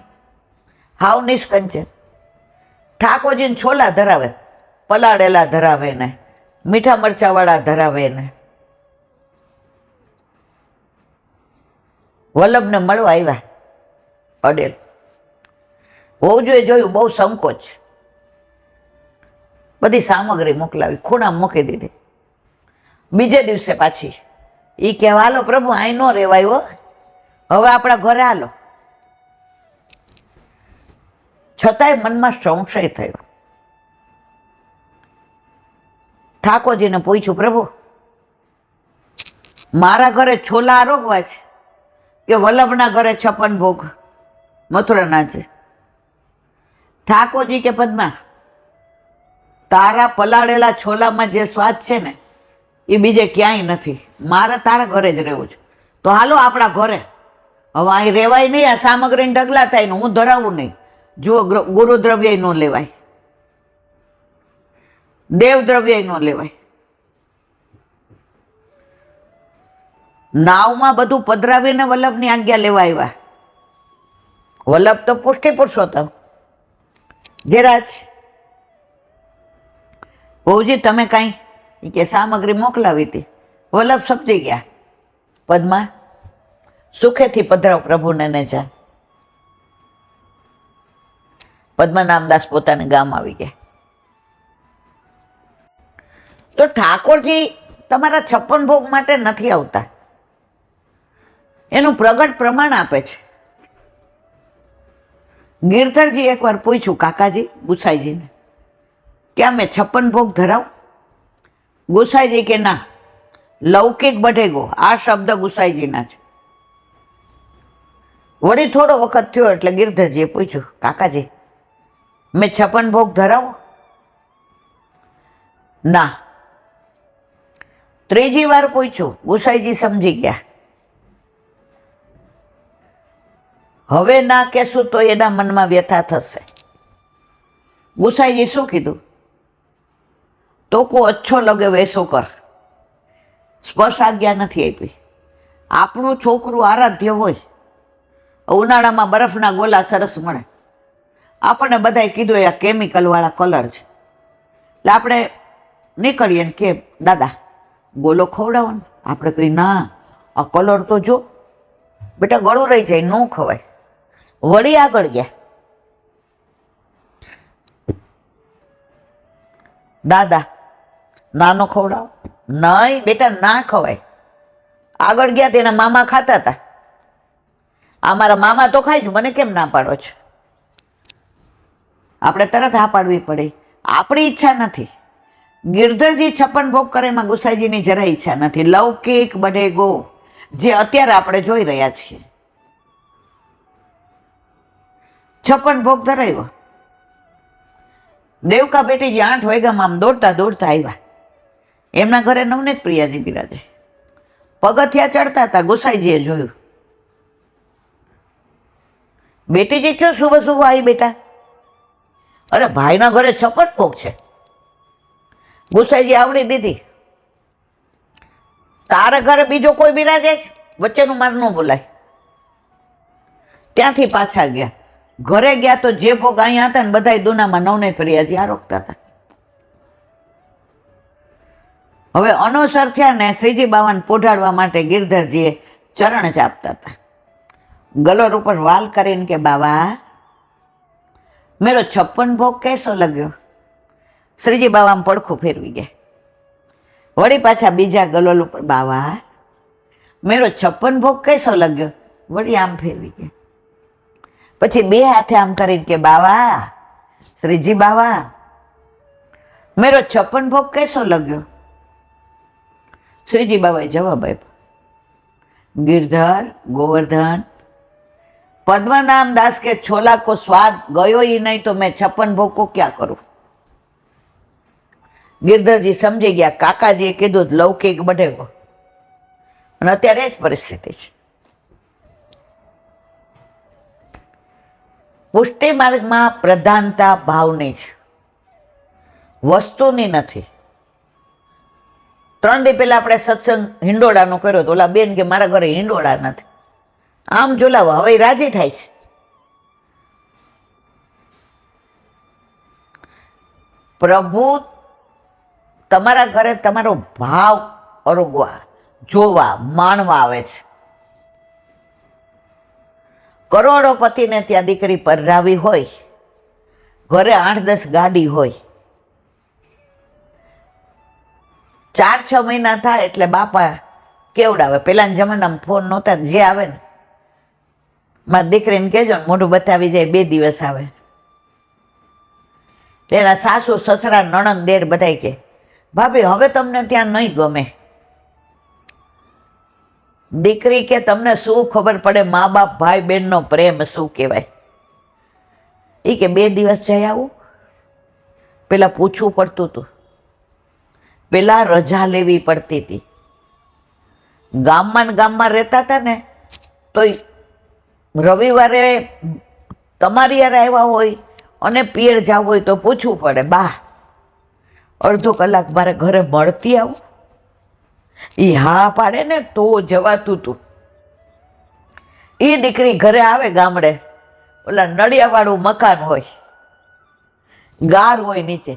[SPEAKER 1] હાવ નિષ્કંચન. ઠાકોરજીને છોલા ધરાવે, પલાળેલા ધરાવે ને, મીઠા મરચાવાળા ધરાવે ને. વલ્લભને મળવા આવ્યા અડેલ. વહુજીએ જોયું બહુ સંકોચ, બધી સામગ્રી મોકલાવી, ખૂણામાં મૂકી દીધી. બીજે દિવસે પાછી એ કે હાલો પ્રભુ અહીં ન રહેવાય હો, હવે આપણા ઘરે હાલો. છતાંય મનમાં સંશય થયો. ઠાકોરજીને પૂછ્યું, પ્રભુ મારા ઘરે છોલા આરોગવા છે કે વલ્લભના ઘરે 56 ભોગ મથુરાના છે? ઠાકોરજી કે પદ્મા, તારા પલાળેલા છોલામાં જે સ્વાદ છે ને એ બીજે ક્યાંય નથી. મારે તારા ઘરે જ રહેવું છે. તો હાલો આપણા ઘરે. હવે અહીં રહેવાય નહીં, આ સામગ્રીને ઢગલા થાય ને હું ધરાવું નહીં. જુઓ, ગુરુદ્રવ્ય ન લેવાય, દેવદ્રવ્ય ન લેવાય. નાવમાં બધું પધરાવીને વલ્લભની આજ્ઞા લેવા આવ્યા. વલ્લભ તો પુષ્ટિ પુરુષોત્તમ. જેરાજ બહુજી તમે કાંઈ કે સામગ્રી મોકલાવી હતી? વલ્લભ સમજી ગયા. પદ્મા સુખેથી પધરાવ પ્રભુને ને જા. પદ્મા નામદાસ પોતાને ગામ આવી ગયા. તો ઠાકોરજી તમારા 56 ભોગ માટે નથી આવતા, એનું પ્રગટ પ્રમાણ આપે છે. ગિરધરજી એકવાર પૂછ્યું કાકાજી ગુસાઈજીને કે અમે 56 ભોગ ધરાવ? ગુસાઈજી કે ના, લૌકિક બઢેગો. આ શબ્દ ગુસાઈજીના છે. વળી થોડો વખત થયો એટલે ગિરધરજીએ પૂછ્યું, કાકાજી મેં 56 ભોગ ધરાવો? ના. ત્રીજી વાર પૂછ્યું. ગુસાઈજી સમજી ગયા, હવે ના કહેશું તો એના મનમાં વ્યથા થશે. ગુસાઈજી શું કીધું? તો કો અચ્છો લગે વૈસો કર. સ્પર્શ આજ્ઞા નથી આપી. આપણું છોકરું આરાધ્ય હોય, ઉનાળામાં બરફના ગોલા સરસ મળે, આપણને બધાએ કીધું એ કેમિકલ વાળા કલર છે, એટલે આપણે નીકળીએ ને કે દાદા ગોલો ખવડાવો ને. આપણે કહી ના, આ કલર તો જો બેટા ગળું રહી જાય, ન ખવાય. વળી આગળ ગયા, દાદા નાનો ખવડાવો. નહીં બેટા ના ખવાય. આગળ ગયા તેના મામા ખાતા હતા. આ મારા મામા તો ખાય છે, મને કેમ ના પાડો છો? આપણે તરત હા પાડવી પડે. આપણી ઈચ્છા નથી. ગિરધરજી 56 ભોગ કરે એમાં ગુસાઈજીની જરા ઈચ્છા નથી. લૌકિક બઢેગો જે અત્યારે આપણે જોઈ રહ્યા છીએ. 56 ભોગ ધરાવ્યો. દેવકા બેટીજી 8 વાગ્યામાં આમ દોડતા દોડતા આવ્યા. એમના ઘરે નવનીત પ્રિયાજી બિરાજે. પગથિયા ચડતા હતા. ગુસાઈજીએ જોયું. બેટીજી ક્યો સુબહ સુબહ આવી બેટા? અરે ભાઈના ઘરે 56 ભોગ છે. ગુસાઈજી આવડી દીધી. તારા ઘરે બીજો કોઈ બિરાજે છે? વચ્ચેનું માર ન બોલાય. ત્યાંથી પાછા ગયા. ઘરે ગયા તો જે ભોગ અહીંયા હતા ને બધા દુનામાં નવનીત પ્રિયાજી આરોગતા હતા. હવે અનોસર થયા ને શ્રીજી બાવાને પોઢાડવા માટે ગિરધરજીએ ચરણ ચાપતા હતા. ગલોર ઉપર વાલ કરીને કે બાવા મેરો 56 ભોગ कैसो लग्यो? શ્રીજી બાવામાં પડખું ફેરવી ગયા. વળી પાછા બીજા ગલોલ ઉપર બાવા મેરો 56 ભોગ कैसो लग्यो? વળી આમ ફેરવી ગયા. પછી બે હાથે આમ કરીને કે બાવા શ્રીજી બાવા મેરો 56 ભોગ कैसो लग्यो? શ્રીજી બાબાએ જવાબ આપ્યો, गिरधर गोवर्धन पद्मनाम दास के छोला को स्वाद गयो ही नहीं तो मैं 56 भोग को क्या करूं? गिरधरजी समझी गया काकाजीए कीधुं लौकिक बढ़ेगो અને અત્યારે જ પરિસ્થિતિ છે. પુષ્ટિ માર્ગમાં પ્રધાનતા ભાવની છે, વસ્તુની નથી. 3 દી પહેલા આપણે સત્સંગ હિંડોળાનો કર્યો તો ઓલા બેન કે મારા ઘરે હિંડોળા નથી. આમ જોલાવો હવે રાજી થાય છે. પ્રભુ તમારા ઘરે તમારો ભાવ અરોગવા જોવા માણવા આવે છે. કરોડોપતિને ત્યાં દીકરી પરરાવી હોય ઘરે 8-10 ગાડી હોય. 4-6 મહિના થાય એટલે બાપા કેવડાવે. પેલાના જમાનામાં ફોન નહોતા, જે આવે ને મારી દીકરીને કહેજો ને મોઢું બતાવી જાય, 2 દિવસ આવે. તેના સાસુ સસરા નણંદ દેર બધાય કે ભાભી હવે તમને ત્યાં નહીં ગમે. દીકરી કે તમને શું ખબર પડે મા બાપ ભાઈ બહેનનો પ્રેમ શું કહેવાય. એ કે 2 દિવસ જઈ આવું. પેલા પૂછવું પડતું હતું, પેલા રજા લેવી પડતી હતી. ગામમાં ને ગામમાં રહેતા હતા ને તો રવિવારે તમારી યાર આવ્યા હોય અને પિયર જવું હોય તો પૂછવું પડે, બા અડધો કલાક મારે ઘરે મળતી આવું. એ હા પાડે ને તો જવાતું હતું. એ દીકરી ઘરે આવે ગામડે, ઓલા નળિયાવાળું મકાન હોય, ગાર હોય નીચે.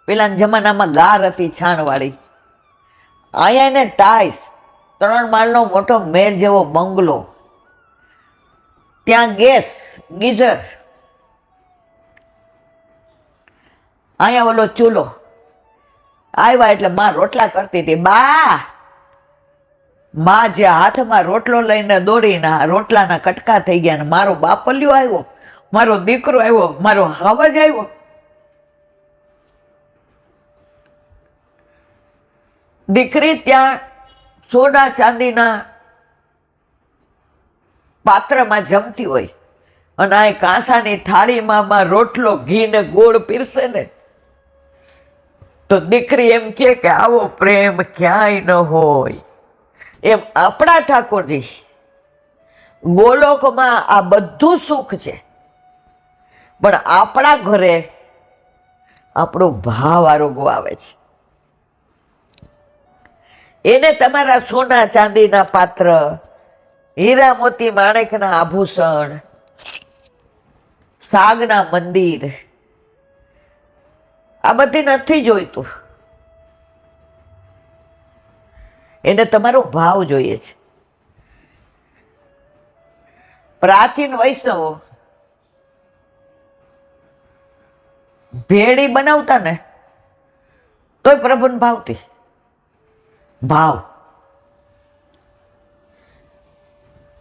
[SPEAKER 1] પેલા જમાનામાં ગાર હતી છાણવાળી. અહીંયા એને ટાઈસ, 3 માળનો મોટો મહેલ જેવો બંગલો, ત્યાં ગેસ ગીઝર, અહીંયા ઓલો ચૂલો. આવ્યા એટલે માં રોટલા કરતી હતી. માં જે હાથમાં રોટલો લઈને દોડીને રોટલાના કટકા થઈ ગયા. ને મારો બાપલ્યો આવ્યો, મારો દીકરો આવ્યો, મારો હાવજ આવ્યો. દીકરી ત્યાં સોના ચાંદીના પાત્રમાં જમતી હોય અને આ કાંસાની થાળીમાં રોટલો ઘી ને ગોળ પીરસે ને તો દીકરી એમ કે આવો પ્રેમ ક્યાંય ન હોય. એમ આપણા ઠાકોરજી ગોલોકમાં આ બધું સુખ છે, પણ આપણા ઘરે આપણો ભાવ આરોગવો આવે છે. એને તમારા સોના ચાંદીના પાત્ર, હીરા મોતી માણેકના આભૂષણ, સાગના મંદિર, આ બધી નથી જોઈતું. એને તમારો ભાવ જોઈએ છે. પ્રાચીન વૈષ્ણવો ભેળી બનાવતા ને તોય પ્રભુને ભાવતી. ભાવ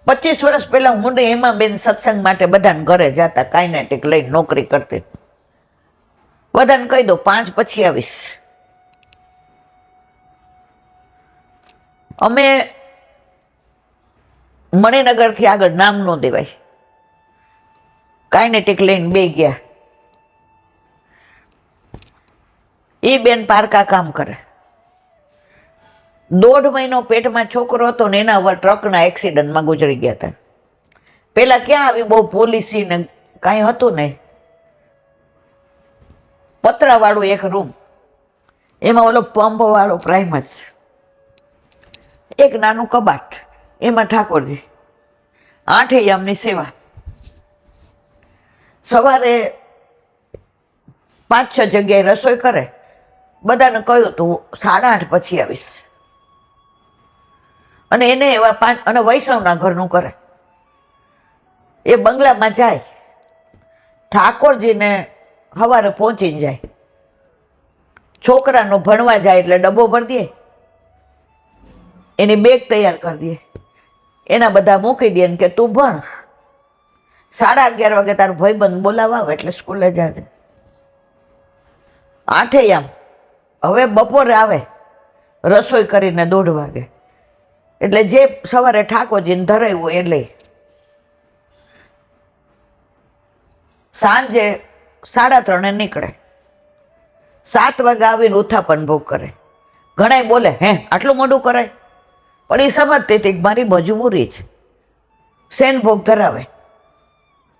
[SPEAKER 1] 25 વર્ષ પહેલા હું ને એમાં બેન સત્સંગ માટે બધાને ઘરે જતા, કાઇનેટિક લઈને નોકરી કરતી. બધાને કહી દો 5 પછી આવીશ. અમે મણિનગરથી આગળ, નામ ન દેવાય, કાઇનેટિક લઈને 2 ગયા. એ બેન પારકા કામ કરે. 1.5 મહિનો પેટમાં છોકરો હતો ને એના ટ્રકના એક્સિડન્ટમાં ગુજરી ગયા હતા. પેલા ક્યાં આવી બહુ પોલિસી ને કાંઈ હતું નહીં. પતરાવાળું એક રૂમ, એમાં ઓલો પંપ વાળો પ્રાઇમસ, એક નાનું કબાટ, એમાં ઠાકોરજી. 8 યામની સેવા. સવારે 5-6 જગ્યાએ રસોઈ કરે. બધાને કહ્યું તું 8:30 પછી આવીશ. અને એને એવા 5, અને વૈષ્ણવના ઘરનું કરે. એ બંગલામાં જાય, ઠાકોરજીને સવારે પહોંચીને જાય. છોકરાનો ભણવા જાય એટલે ડબ્બો ભરી દે, એની બેગ તૈયાર કરી દે, એના બધા મૂકી દે કે તું ભણ. 11:30 વાગે તારો ભાઈબંધ બોલાવવા આવે એટલે સ્કૂલે જાય. 8 યામ. હવે બપોરે આવે રસોઈ કરીને 1:30 વાગે, એટલે જે સવારે ઠાકોરજીને ધરાયું હોય એ લઈ. સાંજે 3:30 નીકળે. 7 વાગે આવીને ઉથાપન ભોગ કરે. ઘણા બોલે હે આટલું મોડું કરાય, પણ એ સમજતી હતી કે મારી મજબૂરી છે. શેન ભોગ ધરાવે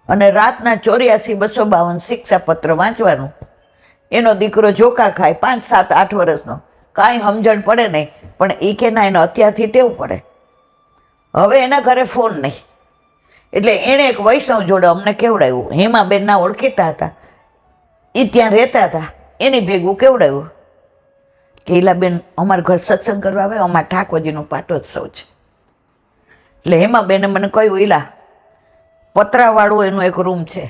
[SPEAKER 1] અને રાતના 84-252 શિક્ષાપત્ર વાંચવાનું. એનો દીકરો જોકા ખાય, 5, 7, 8 વર્ષનો, કાંઈ સમજણ પડે નહીં, પણ એ કે ના એને અત્યારથી ટેવ પડે. હવે એના ઘરે ફોન નહીં, એટલે એણે એક વૈષ્ણવ જોડે અમને કેવડાવ્યું. હેમાબેનના ઓળખીતા હતા, એ ત્યાં રહેતા હતા, એની ભેગું કેવડાવ્યું કે ઈલાબેન અમારા ઘર સત્સંગ કરવા આવે, અમારા ઠાકોરજીનો પાટોત્સવ છે. એટલે હેમાબેને મને કહ્યું ઈલા પતરાવાળું એનું એક રૂમ છે,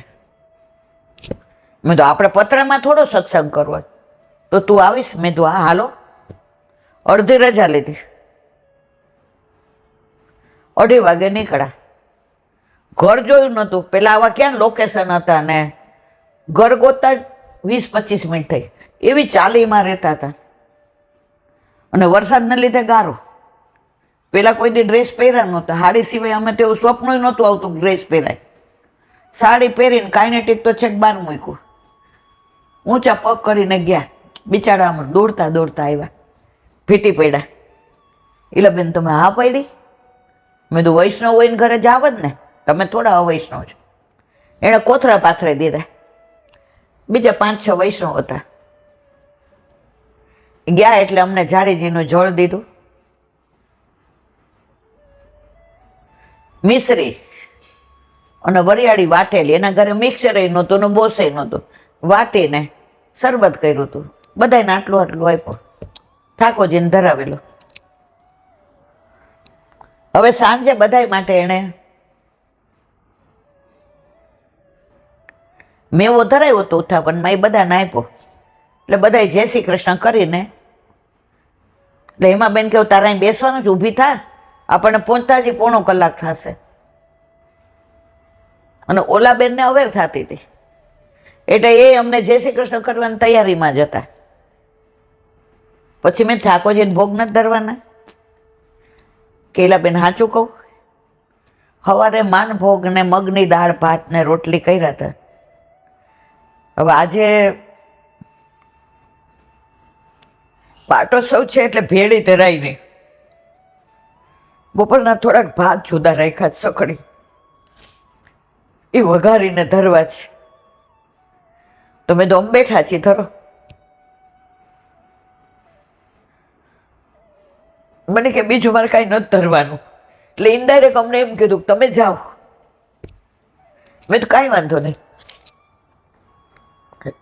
[SPEAKER 1] મેં તો આપણે પત્રમાં થોડો સત્સંગ કરવો, તો તું આવીશ? મેં તો હા હાલો. અડધી રજા લીધી, 2:30 વાગે નીકળ્યા. ઘર જોયું નહોતું, પેલા આવા ક્યાં લોકેશન હતા, ને ઘર ગોતતા 20-25 મિનિટ થઈ. એવી ચાલીમાં રહેતા હતા, અને વરસાદને લીધે ગારો. પેલા કોઈ દી ડ્રેસ પહેર્યા નહોતા, સાડી સિવાય અમે તો એવું સ્વપ્ન નહોતું આવતું ડ્રેસ પહેરાય. સાડી પહેરીને કાઇનેટિક તો છેક બહાર મૂક્યું, ઊંચા પગ કરીને ગયા. બિચારા આમ દોડતા દોડતા આવ્યા, ભીટી પડ્યા. એટલે બેન તમે હા પડી? મેં તો વૈષ્ણવ હોય ને ઘરે જાવ જ ને, તમે થોડા અવૈષ્ણવ છો. એણે કોથળા પાથરાઈ દીધા, બીજા 5-6 વૈષ્ણવ હતા. ગયા એટલે અમને જાડીજીનું જળ દીધું, મિશ્રી અને વરિયાળી વાટેલી. એના ઘરે મિક્સર નહોતું ને બોસે નહોતું. વાટીને શરબત કર્યું હતું, બધાને આટલું આટલું આપ્યું, ઠાકોરજીને ધરાવેલો. હવે સાંજે બધા માટે એણે મેવો ધરાવ્યો હતો ઉથાપનમાં, એ બધાને આપ્યો. એટલે બધા જય શ્રી કૃષ્ણ કરીને, એટલે એમાં બેન કેવું તારા અહીં બેસવાનું જ, ઊભી થા, આપણને પહોંચતા જ 1.5 કલાક થશે. અને ઓલા બેનને અવેર થતી હતી, એટલે એ અમને જય શ્રી કૃષ્ણ કરવાની તૈયારીમાં જ હતા. પછી મેં ઠાકોરજીને ભોગ નથી ધરવાના? કેલા બેન સાચું કહું, સવારે માન ભોગ ને મગની દાળ ભાત ને રોટલી કર્યા હતા. હવે આજે પાટોત્સવ છે એટલે ભેળી ધરાઈ નહીં. બપોરના થોડાક ભાત જુદા રાખ્યા, સકડી એ વઘારીને ધરવા છે. તો મેં તો બેઠા છીએ, ધરો. મને કે બીજું મારે કાંઈ નથી ધરવાનું, એટલે ઇનડાયરેક્ટ અમને એમ કીધું તમે જાઓ. મેં તો કાંઈ વાંધો નહીં.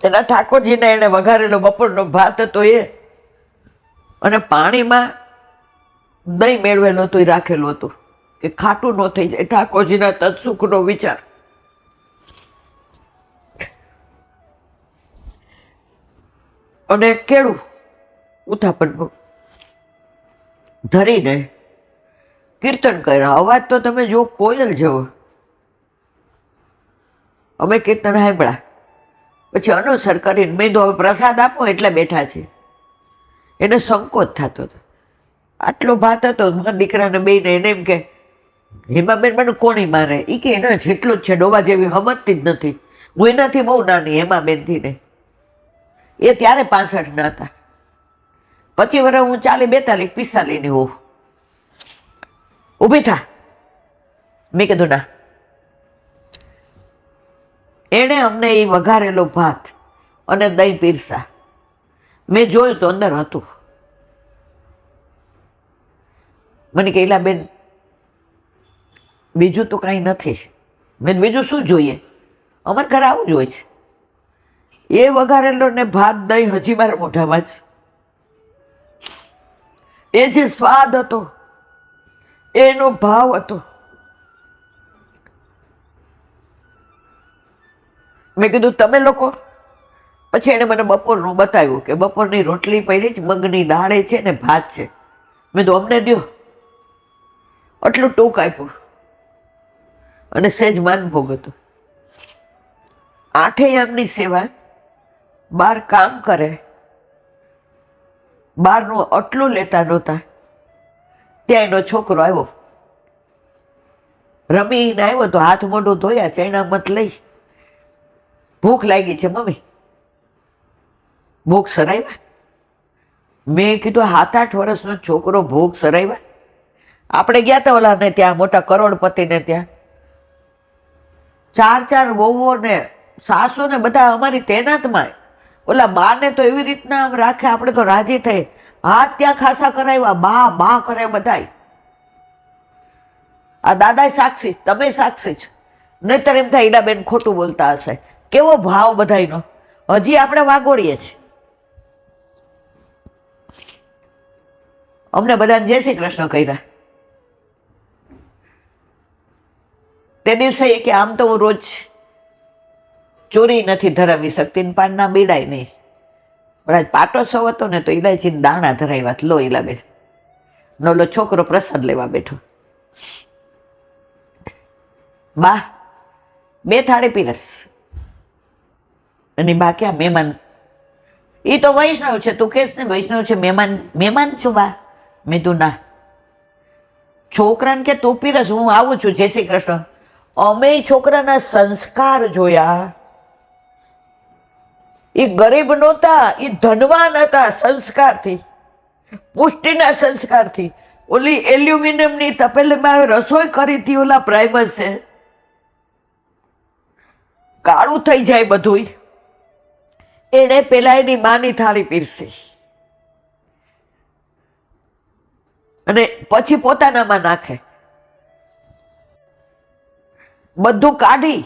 [SPEAKER 1] એના ઠાકોરજીને એને વઘારેલો બપોરનો ભાત હતો એ, અને પાણીમાં દહીં મેળવેલું હતું એ રાખેલું હતું કે ખાટું ન થઈ જાય. ઠાકોરજીના તત્સુખનો વિચાર. અને કેળું ઉથાપન ધરીને કીર્તન કર્યા. અવાજ તો તમે જો કોયલ જેવો. અમે કીર્તન સાંભળ્યા, પછી અનુસર કરીને મેં તો હવે પ્રસાદ આપો એટલે બેઠા છે. એને સંકોચ થતો હતો, આટલો ભાત હતો. મારા દીકરાને બેને એને એમ કે હેમાબેન મને કોની મારે? એ કે એના જેટલું જ છે, ડોબા જેવી સમજતી જ નથી. હું એનાથી બહુ નાની હેમાબેનથી ને. એ ત્યારે 65 ના હતા, 25 વર્ષ હું 40, 42, 45 ની હોઉં. ઊભી થા, મેં કીધું ના. એણે અમને એ વઘારેલો ભાત અને દહીં પીરસા. મેં જોયું તો અંદર હતું. મને કહેલા બેન બીજું તો કાંઈ નથી. મેં બીજું શું જોઈએ? અમારે ઘરે આવું જ હોય છે. એ વઘારેલો ને ભાત દહીં હજી મારા મોઢામાં જ. એ જે સ્વાદ હતો, એનો ભાવ હતો. મેં કીધું તમે લોકો. પછી એણે મને બપોરનું બતાવ્યું કે બપોરની રોટલી પડી જ, મગની દાળે છે ને ભાત છે. મેં તો અમને દો. આટલું ટોક આપ્યું અને સહેજ માન ભોગ હતો. 8 યામની સેવા, 12 કામ કરે, 12નું આટલું લેતા નહોતા. ત્યાં એનો છોકરો આવ્યો, રમીને આવ્યો તો હાથ મોઢું ધોયા, ચૈણામત લઈ, ભૂખ લાગી છે મમ્મી, ભૂખ સરાવ્યા. મેં કીધું 7-8 વર્ષનો છોકરો ભૂખ સરાવ્યા? આપણે ગયા હતા ઓલાને ત્યાં, મોટા કરોડપતિને ત્યાં, 4 વહુઓ ને સાસુ ને બધા અમારી તૈનાતમાં. ઓલા બાને તો એવી રીતના આમ રાખે, આપણે તો રાજી થઈ. હાથ ત્યાં ખાસા કરાવ્યા, બા બા કરે બધાય. આ દાદા સાક્ષી, તમે સાક્ષી છો. નહીતર એમ થાય ઈડાબેન ખોટું બોલતા હશે. કેવો ભાવ બધાયનો. હજી આપણે વાગોળીએ છીએ. અમને બધાને જય શ્રી કૃષ્ણ કર્યા. તે દિવસે કે આમ તો હું રોજ ચોરી નથી ધરાવી શકતી ને પાનના બીડાય નહીં. પણ આજ પાટોત્સવ હતો ને તો ઇલાયચીના દાણા ધરાવ્યા. લો ઇલાબેન, નોલો છોકરો પ્રસાદ લેવા બેઠો. બા 2 થાળી પીરસ. અને બા ક્યાં મહેમાન? એ તો વૈષ્ણવ છે, તું કેસ ને વૈષ્ણવ છે, મહેમાન છું બા. મેં તું ના, છોકરાને કે તું પીરસ, હું આવું છું. જય શ્રી કૃષ્ણ. અમે છોકરાના સંસ્કાર જોયા. એ ગરીબ નહોતા, એ ધનવાન હતા સંસ્કારથી, પુષ્ટિના સંસ્કારથી. ઓલી એલ્યુમિનિયમની તપેલીમાં રસોઈ કરી હતી ઓલા પ્રાઇમસે, કાળું થઈ જાય બધું. એને પેલા એની માની થાળી પીરસી અને પછી પોતાનામાં નાખે. બધું કાઢી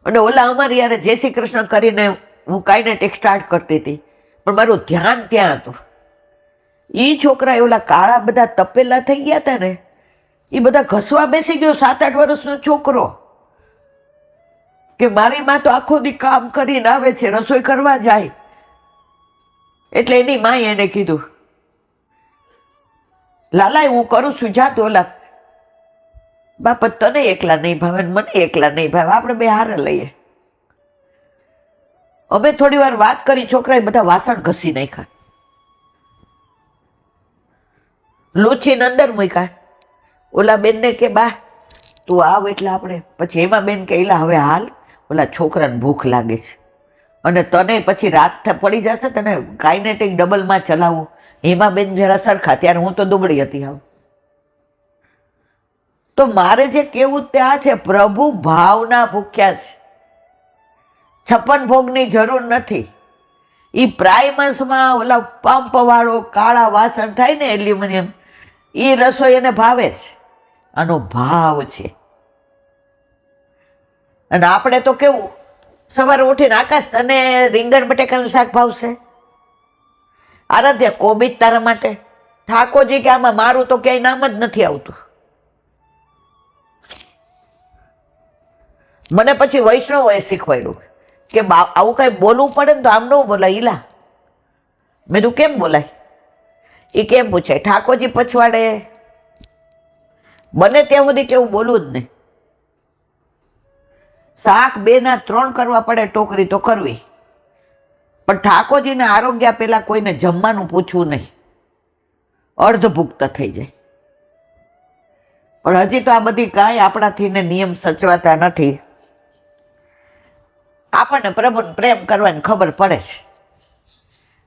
[SPEAKER 1] અને ઓલા અમારી યારે જય શ્રી કૃષ્ણ કરીને હું કાઇનેટિક સ્ટાર્ટ કરતી હતી, પણ મારું ધ્યાન ત્યાં હતું. એ છોકરા ઓલા કાળા બધા તપેલા થઈ ગયા હતા ને, એ બધા ઘસવા બેસી ગયો. 7-8 વર્ષનો છોકરો કે મારી માં તો આખો દી કામ કરીને આવે છે, રસોઈ કરવા જાય. એટલે એની માએ એને કીધું, લાલાય હું કરું છું, જા તું. ઓલા બાપા તને એકલા નહીં ભાવે મને એકલા નહીં ભાવે, આપણે 2 હારે લઈએ. અમે થોડી વાર વાત કરી, છોકરાએ બધા વાસણ ઘસી નાખ્યા, લૂછીને અંદર મૂક્યા. ઓલા બેનને કે બા તું આવ એટલે આપણે પછી. એમાં બેન કે એલા હવે હાલ, ઓલા છોકરાને ભૂખ લાગે છે અને તને પછી રાત પડી જશે, તને કાઇનેટિક ડબલમાં ચલાવવું. એમાં બેન જરા સરખા, ત્યારે હું તો દુબળી હતી. આવ તો મારે જે કેવું ત્યાં છે, પ્રભુ ભાવના ભૂખ્યા છે. 56 ભોગની જરૂર નથી. એ પ્રાઇમસમાં ઓલા પંપ વાળો કાળા વાસણ થાય ને એલ્યુમિનિયમ, એ રસોઈ એને ભાવે છે. આનો ભાવ છે. અને આપણે તો કેવું, સવારે ઉઠીને આકાશ તને રીંગણ બટેકાનું શાક ભાવશે? આરાધ્યા કોબીજ તારા માટે? ઠાકોરજી કે આમાં મારું તો ક્યાંય નામ જ નથી આવતું. મને પછી વૈષ્ણવોએ શીખવાડ્યું કે આવું કઈ બોલવું પડે ને તો આમ ન બોલાય. ઈલા મેં તું કેમ બોલાય? એ કેમ પૂછાય? ઠાકોરજી પછવાડે બને ત્યાં સુધી કેવું બોલવું જ નહીં. શાક 2 ના 3 કરવા પડે, ટોકરી તો કરવી, પણ ઠાકોરજીને આરોગ્ય પેલા કોઈને જમવાનું પૂછવું નહીં, અર્ધભુક્ત થઈ જાય. પણ હજી તો આ બધી કાંઈ આપણાથી ને નિયમ સચવાતા નથી. આપણને પ્રભુને પ્રેમ કરવાની ખબર પડે છે,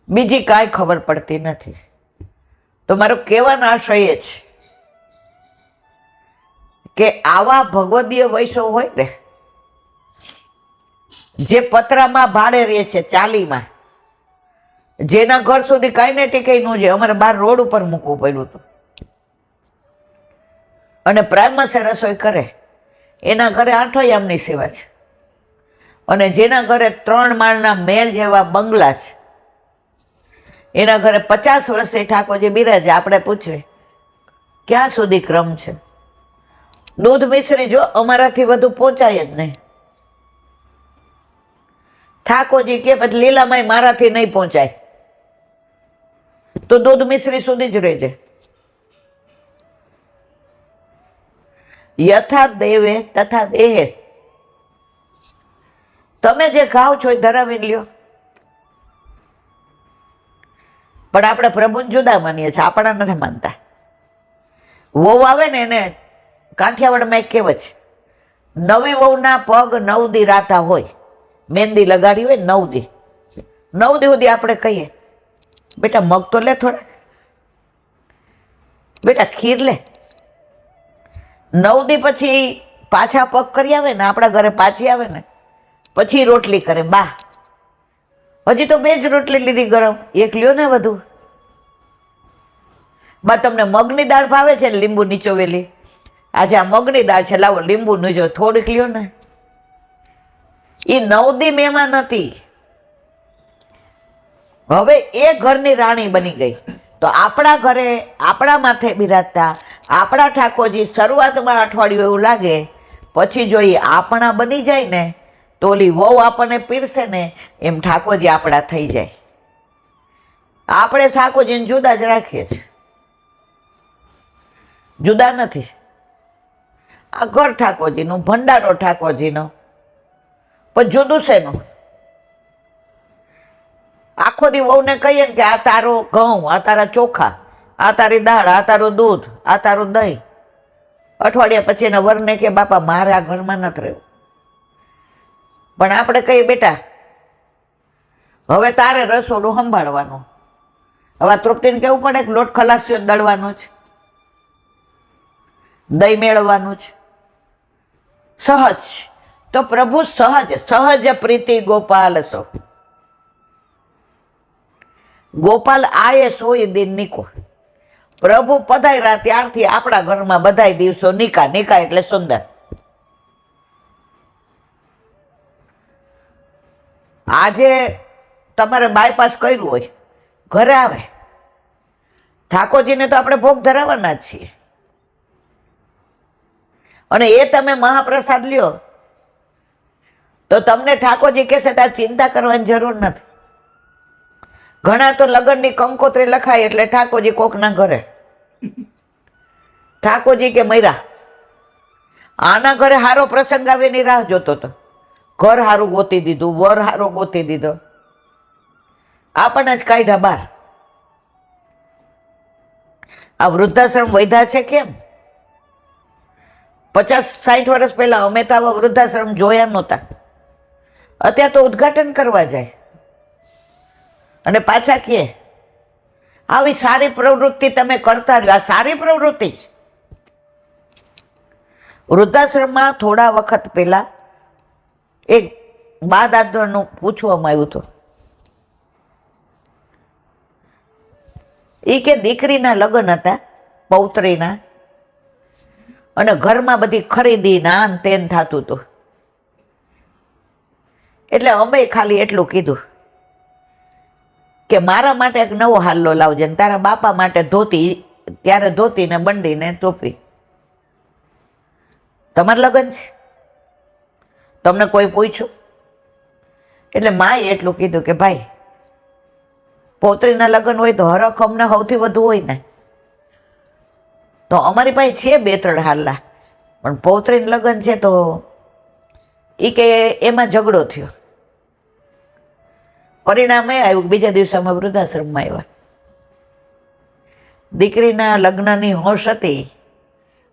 [SPEAKER 1] બીજી કાંઈ ખબર પડતી નથી. તો મારો કહેવાનો આશય એ છે કે આવા ભગવદીય વૈષ્ણવ હોય ને, જે પતરામાં ભાડે રહે છે, ચાલીમાં, જેના ઘર સુધી કાઇનેટિક ન જાય. અમારે બહાર રોડ ઉપર મૂકવું પડ્યું હતું. અને પ્રાઇમસે રસોઈ કરે, એના ઘરે 8 યામની સેવા છે. અને જેના ઘરે 3 માળના મહેલ જેવા બંગલા છે, એના ઘરે 50 વર્ષે ઠાકોરજી બિરાજે. આપણે પૂછે ક્યાં સુધી ક્રમ છે? દૂધ મિશ્રી જો અમારાથી વધુ પહોંચાય જ નહીં. ઠાકોરજી કે પછી લીલામાઈ મારાથી નહીં પહોંચાય, તો દૂધ મિશ્રી સુધી જ રહેજે. યથા દેવે તથા દેહે. તમે જે ખાવ છો એ ધરાવી લ્યો. પણ આપણે પ્રભુને જુદા માનીએ છીએ, આપણા નથી માનતા. વહુ આવે ને એને કાઠિયાવાડમાં એક કહેવત છે, નવી વહુના પગ 9 દી રાતા હોય. મહેંદી લગાડી હોય 9 દી, 9 દી સુધી આપણે કહીએ બેટા મગ તો લે, થોડા બેટા ખીર લે. 9 દી પછી પાછા પગ કરી આવે ને, આપણા ઘરે પાછી આવે ને, પછી રોટલી કરે. બા હજી તો 2 જ રોટલી લીધી ગરમ, 1 લ્યો ને વધુ. બા તમને મગની દાળ ભાવે છે ને, લીંબુ નીચોવેલી? આજે આ મગની દાળ છે, લાવો લીંબુ નીચો, થોડીક લ્યો ને. એ 9 દી મહેમાન હતી, હવે એ ઘરની રાણી બની ગઈ. તો આપણા ઘરે આપણા માથે બિરાજતા આપણા ઠાકોરજી શરૂઆતમાં અઠવાડિયું એવું લાગે, પછી જો એ આપણા બની જાય ને તો ઓલી વહુ આપણને પીરસે ને એમ ઠાકોરજી આપણા થઈ જાય. આપણે ઠાકોરજીને જુદા જ રાખીએ છીએ, જુદા નથી. આ ઘર ઠાકોરજીનું, ભંડારો ઠાકોરજીનો, પણ જુદું શેનું? આખો દી વહુને કહીએ ને કે આ તારો ઘઉં, આ તારા ચોખા, આ તારી દાળ, આ તારું દૂધ, આ તારું દહીં. અઠવાડિયા પછી એના વરને કે બાપા મારે આ ઘરમાં નથી રહેવું. પણ આપણે કહીએ બેટા હવે તારે રસોડું સંભાળવાનું. હવે તૃપ્તિને કેવું પડે કે લોટ ખલાસ્યો દળવાનો છે, દહીં મેળવવાનું છે, સહજ. તો પ્રભુ સહજ, સહજ પ્રીતિ ગોપાલ સો. ગોપાલ આયે સોય દિન નિકો. પ્રભુ પધાર્યા ત્યારથી આપણા ઘરમાં બધાય દિવસો નિકા. નિકા એટલે સુંદર. આજે તમારે બાયપાસ કર્યું હોય, ઘરે આવે ઠાકોરજીને તો આપણે ભોગ ધરાવવાના જ છીએ, અને એ તમે મહાપ્રસાદ લ્યો તો તમને ઠાકોરજી કહેશે તારે ચિંતા કરવાની જરૂર નથી. ઘણા તો લગ્નની કંકોત્રી લખાય એટલે ઠાકોરજી કોકના ઘરે, ઠાકોરજી કે મૈરા આના ઘરે હારો પ્રસંગ આવે એની રાહ જોતો હતો, ઘર હારું ગોતી દીધું, વર હારો ગોતી દીધો, આપણને જ કાઢ્યા બહાર. આ વૃદ્ધાશ્રમ વધ્યા છે કેમ? 50-60 વર્ષ પહેલા અમે તો આવા વૃદ્ધાશ્રમ જોયા નહોતા. અત્યારે તો ઉદ્ઘાટન કરવા જાય અને પાછા કહે આવી સારી પ્રવૃત્તિ તમે કરતા રહ્યો. આ સારી પ્રવૃત્તિ છે. વૃદ્ધાશ્રમમાં થોડા વખત પહેલા એક બા દાદાનું પૂછવામાં આવ્યું હતું. એ કે દીકરીના લગ્ન હતા, પૌત્રીના, અને ઘરમાં બધી ખરીદી નાન તેન થતું હતું. એટલે અમે ખાલી એટલું કીધું કે મારા માટે એક નવો હાલ્લો લાવજે ને તારા બાપા માટે ધોતી, ત્યારે ધોતી ને બંડી ને ટોપી. તમારા લગ્ન છે, તમને કોઈ પૂછ્યું? એટલે માએ એટલું કીધું કે ભાઈ પૌત્રીના લગ્ન હોય તો હરખ અમને સૌથી વધુ હોય ને, તો અમારી પાસે છે 2-3 હાલ્લા, પણ પૌત્રીના લગ્ન છે તો એ કે એમાં ઝઘડો થયો. પરિણામે આવ્યું બીજા દિવસે અમે વૃદ્ધાશ્રમમાં આવ્યા. દીકરીના લગ્નની હોશ હતી,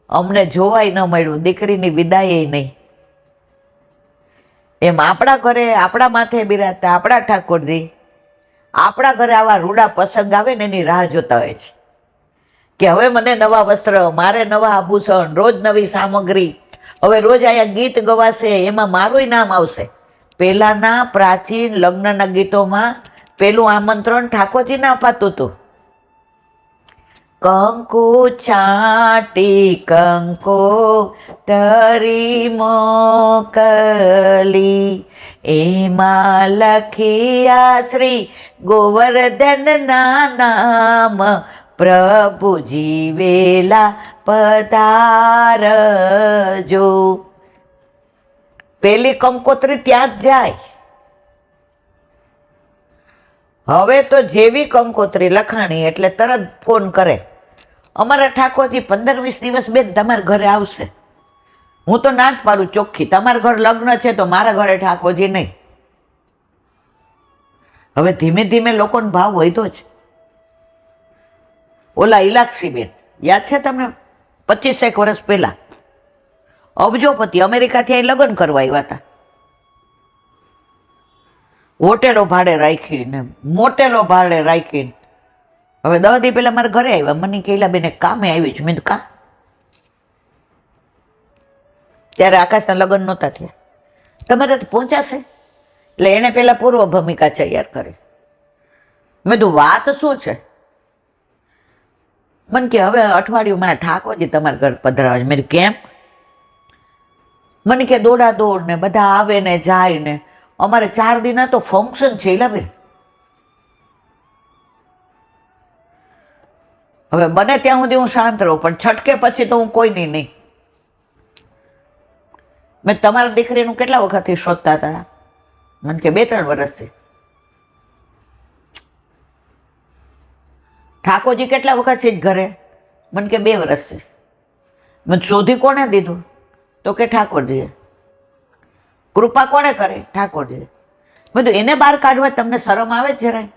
[SPEAKER 1] અમને જોવાય ન મળ્યું, દીકરીની વિદાય નહીં. એમ આપણા ઘરે આપણા માથે બિરાજતા આપણા ઠાકોરજી આપણા ઘરે આવા રૂડા પ્રસંગ આવે ને એની રાહ જોતા હોય છે કે હવે મને નવા વસ્ત્ર, મારે નવા આભૂષણ, રોજ નવી સામગ્રી, હવે રોજ અહીંયા ગીત ગવાશે, એમાં મારું નામ આવશે. પહેલાના પ્રાચીન લગ્નના ગીતોમાં પેલું આમંત્રણ ઠાકોરજીને અપાતું હતું. કંકુ છાટી કંકો તરી મોકલી, એમાં લખિયા શ્રી ગોવર્ધનના નામ, પ્રભુ જીવેલા પધારજો. પેલી કંકોત્રી ત્યાં જ જાય. હવે તો જેવી કંકોત્રી લખાણી એટલે તરત ફોન કરે, અમારા ઠાકોરજી 15-20 દિવસ બેન તમારા ઘરે આવશે. હું તો ના જ પાડું ચોખ્ખી, તમારા ઘર લગ્ન છે તો મારા ઘરે ઠાકોરજી નહીં. હવે ધીમે ધીમે લોકોનો ભાવ વધ્યો છે. ઓલા ઇલાક્ષીબેન યાદ છે તમને? 25 વર્ષ પહેલા અબજોપતિ અમેરિકાથી અહીં લગ્ન કરવા આવ્યા હતા. હોટેલો ભાડે રાખીને, મોટેલો ભાડે રાખીને. હવે 10 દી પહેલા મારા ઘરે આવ્યા, મને કહેલા બેન કામે આવી છું. મેં તો કા? ત્યારે આકાશના લગ્ન નહોતા થયા. તમારે પહોંચાશે? એટલે એને પેલા પૂર્વ ભૂમિકા તૈયાર કરી. મેં તો વાત શું છે? મને કે હવે અઠવાડિયું મારા ઠાકોરજી તમારા ઘર પધરાવે. મેં કેમ? મને કે દોડા દોડ ને બધા આવે ને જાય ને, અમારે 4 દિના તો ફંક્શન છે. બેન હવે બને ત્યાં સુધી હું શાંત રહું, પણ છટકે પછી તો હું કોઈની નહીં. મેં તમારા દીકરીનું કેટલા વખતથી શોધતા હતા? મને કે 2-3 વર્ષથી. ઠાકોરજી કેટલા વખત છે જ ઘરે? મને કે 2 વર્ષથી. મને શોધી કોણે દીધું? તો કે ઠાકોરજીએ. કૃપા કોણે કરી? ઠાકોરજીએ. બધું એને બહાર કાઢવા તમને શરમ આવે જ જરાય?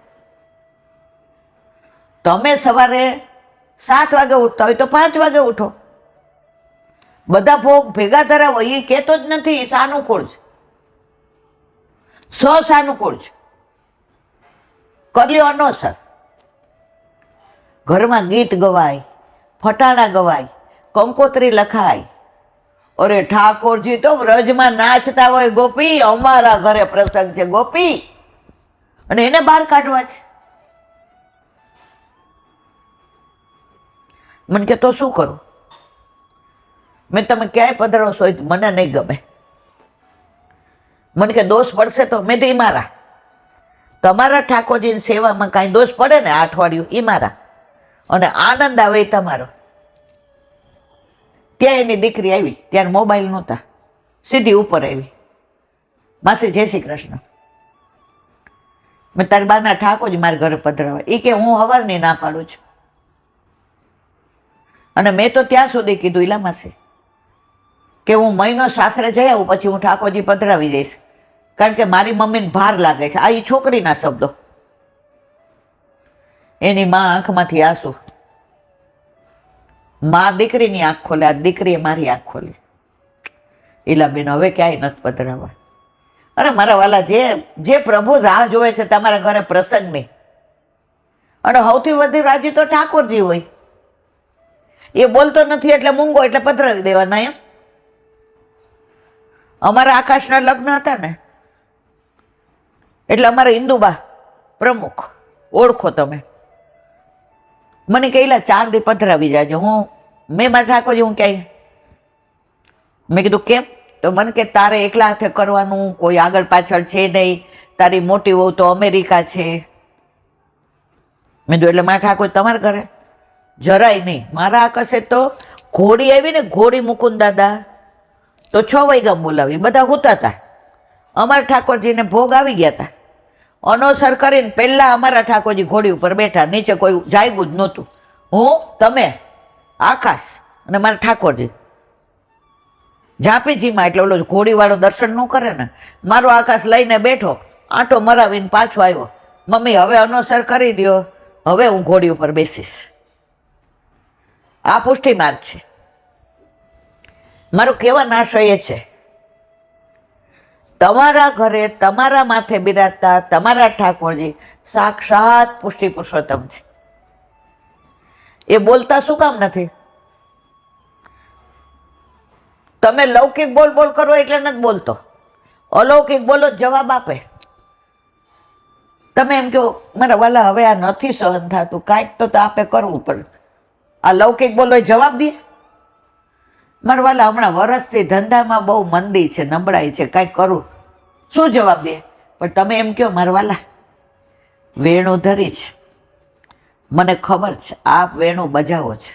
[SPEAKER 1] તમે સવારે 7 વાગે ઉઠતા હોય તો 5 વાગે ઉઠો. બધા ભોગ ભેગા ધરાવો એ કહેતો જ નથી. સાનુકૂળ છે, સાનુકૂળ છે. કર્યો અનોસર. ઘરમાં ગીત ગવાય, ફટાણા ગવાય, કંકોત્રી લખાય. અરે ઠાકોરજી તો વ્રજમાં નાચતા હોય. ગોપી, અમારા ઘરે પ્રસંગ છે ગોપી, અને એને બહાર કાઢવા છે. મને કે તો શું કરું? મેં તમે ક્યાંય પધરાવશો મને નહીં ગમે. મને કે દોષ પડશે તો? મેં તો ઈ મારા. તમારા ઠાકોરજીની સેવામાં કાંઈ દોષ પડે ને અઠવાડિયું, ઈ મારા. અને આનંદ આવે એ તમારો. ત્યાં એની દીકરી આવી, ત્યારે મોબાઈલ નહોતા, સીધી ઉપર આવી. માસી જય શ્રી કૃષ્ણ. મેં તારી બાના ઠાકોરજી મારા ઘરે પધરાવે. એ કે હું હવારની ના પાડું છું. અને મેં તો ત્યાં સુધી કીધું ઈલા માસી કે હું મહિનો સાસરે જઈ આવું પછી હું ઠાકોરજી પધરાવી જઈશ, કારણ કે મારી મમ્મીને ભાર લાગે છે. આ એ છોકરીના શબ્દો. એની માં આંખમાંથી આંસુ. માં દીકરીની આંખ ખોલે, આ દીકરીએ મારી આંખ ખોલી. ઈલા બેન હવે ક્યાંય નથી પધરાવા. અરે મારા વાલા, જે પ્રભુ રાહ જોવે છે તમારા ઘરે પ્રસંગની, અને સૌથી વધુ રાજી તો ઠાકોરજી હોય. એ બોલતો નથી એટલે મૂંગો એટલે પધરાવી દેવાના એમ. અમારા આકાશના લગ્ન હતા ને, એટલે અમારા ઇન્દુબા પ્રમુખ, ઓળખો તમે, મને કહેલા 4 દી પધરાવી જાજો. મેં મારા ઠાકોરજી હું ક્યાંય, મેં કીધું કેમ? તો મને કે તારે એકલા હાથે કરવાનું, કોઈ આગળ પાછળ છે નહીં, તારી મોટી વહુ તો અમેરિકા છે. મેં કીધું એટલે મારા ઠાકોર તમારા ઘરે? જરાય નહીં. મારા આકાશે તો ઘોડી આવી ને, ઘોડી મુકુંદ દાદા તો 6 વાગ્યા બોલાવી, બધા હોતા હતા. અમારા ઠાકોરજીને ભોગ આવી ગયા હતા. અનોસર કરીને પહેલા અમારા ઠાકોરજી ઘોડી ઉપર બેઠા, નીચે કોઈ જાગ્યું જ નહોતું. હું, તમે, આકાશ અને મારા ઠાકોરજી ઝાંપીજીમાં. એટલે ઓલો ઘોડીવાળો દર્શન ન કરે ને, મારો આકાશ લઈને બેઠો, આંટો મરાવીને પાછો આવ્યો. મમ્મી હવે અનોસર કરી દો, હવે હું ઘોડી ઉપર બેસીશ. આ પુષ્ટિ માર્ગ છે. મારું કહેવાનો આશય એ છે, તમારા ઘરે તમારા માથે બિરાજતા તમારા ઠાકોરજી સાક્ષાત પુષ્ટિ પુરુષોત્તમ છે. એ બોલતા શું કામ નથી? તમે લૌકિક બોલ બોલ કરો એટલે નથી બોલતો. અલૌકિક બોલો જવાબ આપે. તમે એમ કહો મારા વાલા હવે આ નથી સહન થતું, કાંઈક તો આપે કરવું પડે. આ લૌકિક બોલો જવાબ દે? મારા વાલા હમણાં વરસથી ધંધામાં બહુ મંદી છે, નબળાઈ છે, કાંઈક કરું, શું જવાબ દે? પણ તમે એમ કહો મારા વાલા વેણું ધરી છે, મને ખબર છે આપ વેણું બજાવો છો,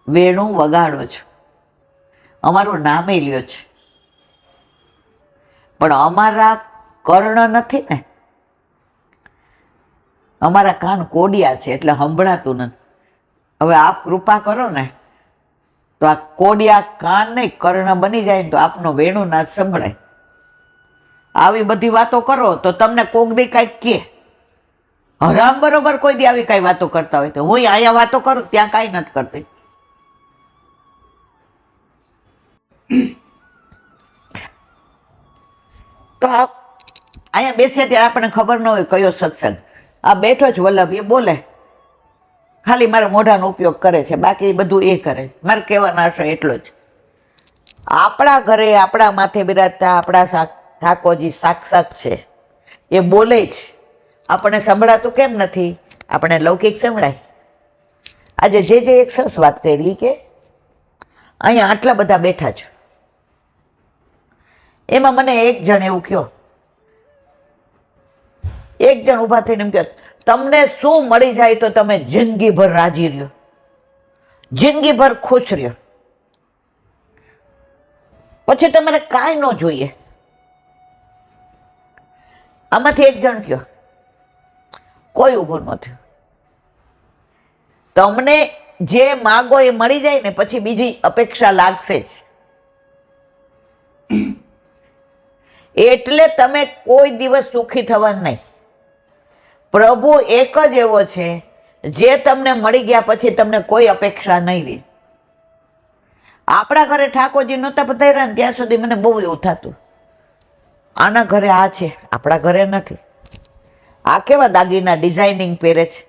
[SPEAKER 1] વેણું વગાડો છો, અમારું નામે લ્યો છે, પણ અમારા કર્ણ નથી ને, અમારા કાન કોડિયા છે એટલે સંભળાતું નથી. હવે આપ કૃપા કરો ને તો આ કોડિયા કાન નહીં કર્ણ બની જાય ને તો આપનો વેણું નાદ સંભળાય. આવી બધી વાતો કરો તો તમને કોક દી કાંઈક કે હરામ બરોબર કોઈ દી આવી કાંઈ વાતો કરતા હોય તો હું અહીંયા વાતો કરું, ત્યાં કાંઈ નથી કરતી. તો અહીંયા બેસીએ ત્યારે આપણને ખબર ન હોય કયો સત્સંગ. આ બેઠો જ વલ્લભ એ બોલે, ખાલી મારા મોઢાનો ઉપયોગ કરે છે, બાકી બધું એ કરે છે. મારે કહેવાનો આશય એટલો જ, આપણા ઘરે આપણા માથે બિરાજતા આપણા ઠાકોરજી સાક્ષાત છે. એ બોલે છે, આપણને સંભળાતું કેમ નથી? આપણે લૌકિક સંભળાય. આજે જે એક સરસ વાત કરી કે અહીંયા આટલા બધા બેઠા છે, એમાં મને એક જણ એવું કહ્યો, એક જણ ઊભા થઈને એમ કહે તમને શું મળી જાય તો તમે જિંદગીભર રાજી રહ્યો, જિંદગીભર ખુશ રહ્યો. પછી તમારે કાંઈ ન જોઈએ. આમાંથી એક જણ કયો, કોઈ ઊભું ન થયું. તમને જે માગો એ મળી જાય ને પછી બીજી અપેક્ષા લાગશે જ. એટલે તમે કોઈ દિવસ સુખી થવાના નહીં. પ્રભુ એક જ એવો છે જે તમને મળી ગયા પછી તમને કોઈ અપેક્ષા નહીં રહે. આપણા ઘરે ઠાકોરજી નહોતા પધાર્યા ને ત્યાં સુધી મને બહુ એવું થતું, આના ઘરે આ છે, આપણા ઘરે નથી. આ કેવા દાગીના ડિઝાઇનિંગ પહેરે છે,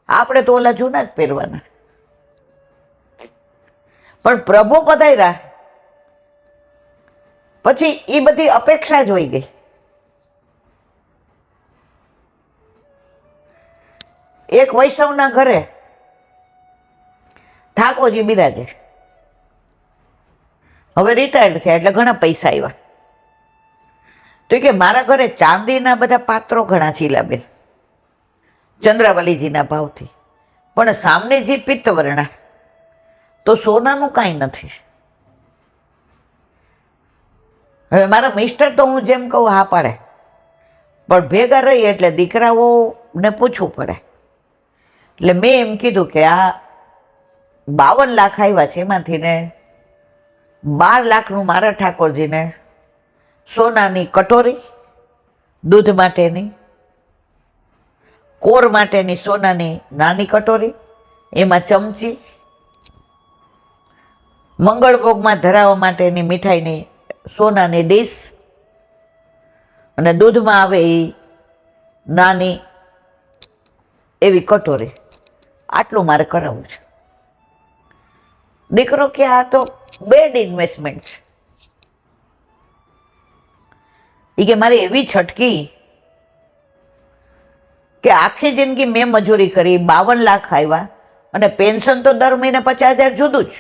[SPEAKER 1] આપણે તો ઓલા જૂના જ પહેરવાના. પણ પ્રભુ પધાર્યા પછી એ બધી અપેક્ષા જ હોઈ ગઈ. એક વૈષ્ણવના ઘરે ઠાકોરજી બિરાજે. હવે રિટાયર્ડ થયા એટલે ઘણા પૈસા આવ્યા. તો કે મારા ઘરે ચાંદીના બધા પાત્રો ઘણા છીલા બેન, ચંદ્રાવલીજીના ભાવથી, પણ સામનેજી પિત્તવર્ણા, તો સોનાનું કાંઈ નથી. હવે મારા મિસ્ટર તો હું જેમ કહું હા પાડે, પણ ભેગા રહીએ એટલે દીકરાઓને પૂછવું પડે. એટલે મેં એમ કીધું કે આ 52 લાખ આવ્યા છે, એમાંથી ને 12 લાખનું મારા ઠાકોરજીને સોનાની કટોરી, દૂધ માટેની, કોર માટેની સોનાની નાની કટોરી, એમાં ચમચી, મંગળભોગમાં ધરાવવા માટેની મીઠાઈની સોનાની ડીશ, અને દૂધમાં આવે એ નાની એવી કટોરી. આટલું મારે કરાવવું છે. દીકરો કે આ તો બેડ ઇન્વેસ્ટમેન્ટ છે. એ કે મારી એવી છટકી કે આખી જિંદગી મેં મજૂરી કરી, 52 લાખ આવ્યા, અને પેન્શન તો દર મહિને 50,000 જુદું જ.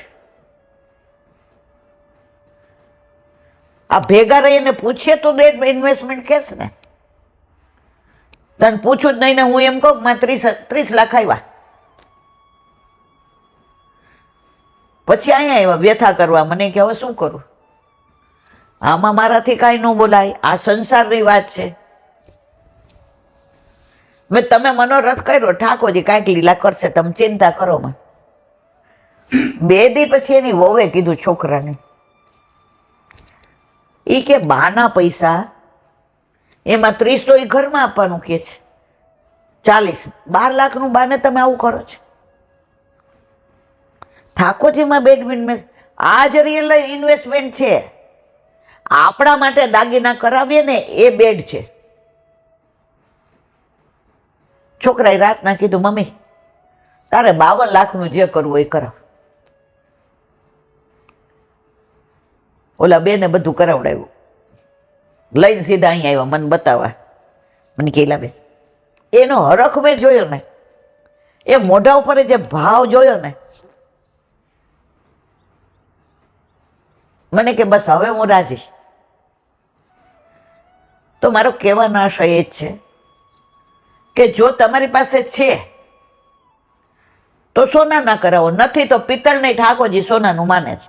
[SPEAKER 1] આ ભેગા રહીને પૂછીએ તો બેડ ઇન્વેસ્ટમેન્ટ કેસ ને. તને પૂછું જ નહીં ને હું એમ કહું કે 30 લાખ આવ્યા, પછી અહીંયા આવ્યા વ્યથા કરવા. મને કે હવે શું કરું? આમાં મારાથી કાંઈ ન બોલાય, આ સંસારની વાત છે. મેં તમે મનોરથ કર્યો, ઠાકોરજી કાંઈક લીલા કરશે, તમે ચિંતા કરો માં. 2 દી પછી એની વહુએ કીધું છોકરાને, એ કે બાના પૈસા એમાં 30 તો એ ઘરમાં આપવાનું કે છે, 12 લાખનું બાને તમે આવું કરો છો. ઠાકોરજીમાં બેડ ઇન્વેસ્ટ, આ જ રિયલ ઇન્વેસ્ટમેન્ટ છે. આપણા માટે દાગીના કરાવીએ ને એ બેડ છે. છોકરાએ રાતના કીધું મમ્મી તારે 52 લાખનું જે કરવું એ કરાવ. ઓલા બેને બધું કરાવડાવ્યું, લઈને સીધા અહીંયા આવ્યા મને બતાવવા. મને કેલા બેન એનો હરખ મેં જોયો ને, એ મોઢા ઉપર જે ભાવ જોયો ને, મને કે બસ હવે હું રાજી. તો મારો કહેવાનો આશય એ જ છે કે જો તમારી પાસે છે તો સોના ના કરાવો, નથી તો પિત્તળની ઠાકોરજી સોનાનું માને છે.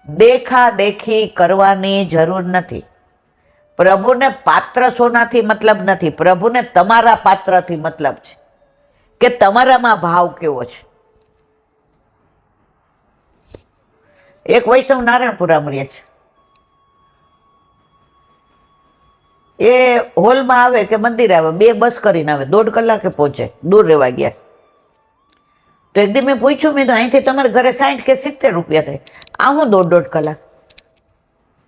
[SPEAKER 1] દેખા દેખી કરવાની જરૂર નથી. પ્રભુને પાત્ર સોનાથી મતલબ નથી, પ્રભુને તમારા પાત્રથી મતલબ છે કે તમારામાં ભાવ કેવો છે. એક વૈષ્ણવ નારાયણપુરા મળે છે, એ હોલમાં આવે કે મંદિરે આવે, 2 બસ કરીને આવે, 1.5 કલાકે પહોંચે, દૂર રહેવા ગયા. તો એક દી મેં પૂછ્યું, મેં તો અહીંથી તમારે ઘરે 60 કે 70 રૂપિયા થાય, આ હું 1.5 કલાક.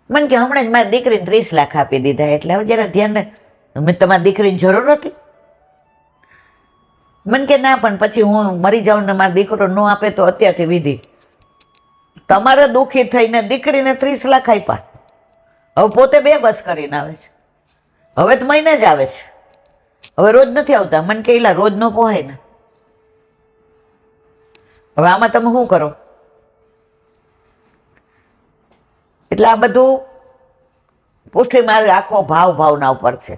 [SPEAKER 1] મને કે હમણાં જ મારી દીકરીને 30 લાખ આપી દીધા, એટલે હવે જરા ધ્યાન રાખ. મેં તમારી દીકરીની જરૂર હતી? મને કે ના, પણ પછી હું મરી જાઉં ને મારો દીકરો ન આપે તો અત્યારથી વિધિ. તમારે દુઃખી થઈને દીકરીને 30 લાખ આપ્યા, હવે પોતે 2 બસ કરીને આવે છે. હવે તો મહિને જ આવે છે, હવે રોજ નથી આવતા. મને કે એલા રોજ નો પોહાય ને. હવે આમાં તમે શું કરો? એટલે આ બધું પુષ્ટિ માર્ગ આખો ભાવના ઉપર છે.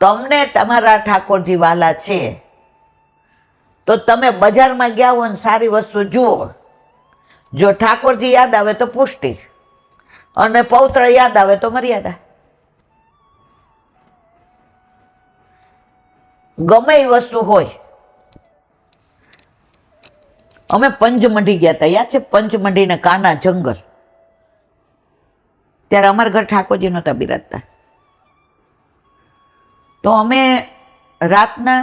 [SPEAKER 1] તમને તમારા ઠાકોરજી વાલા છે તો તમે બજારમાં ગયા હો ને સારી વસ્તુ જુઓ, જો ઠાકોરજી યાદ આવે તો પુષ્ટિ, અને પૌત્ર યાદ આવે તો મર્યાદા. ગમે એ વસ્તુ હોય. અમે પંચમઢી ગયા હતા, યાદ છે? પંચમઢી ને કાના જંગલ. ત્યારે અમારા ઘર ઠાકોરજી નહોતા બિરાજતા, તો અમે રાતના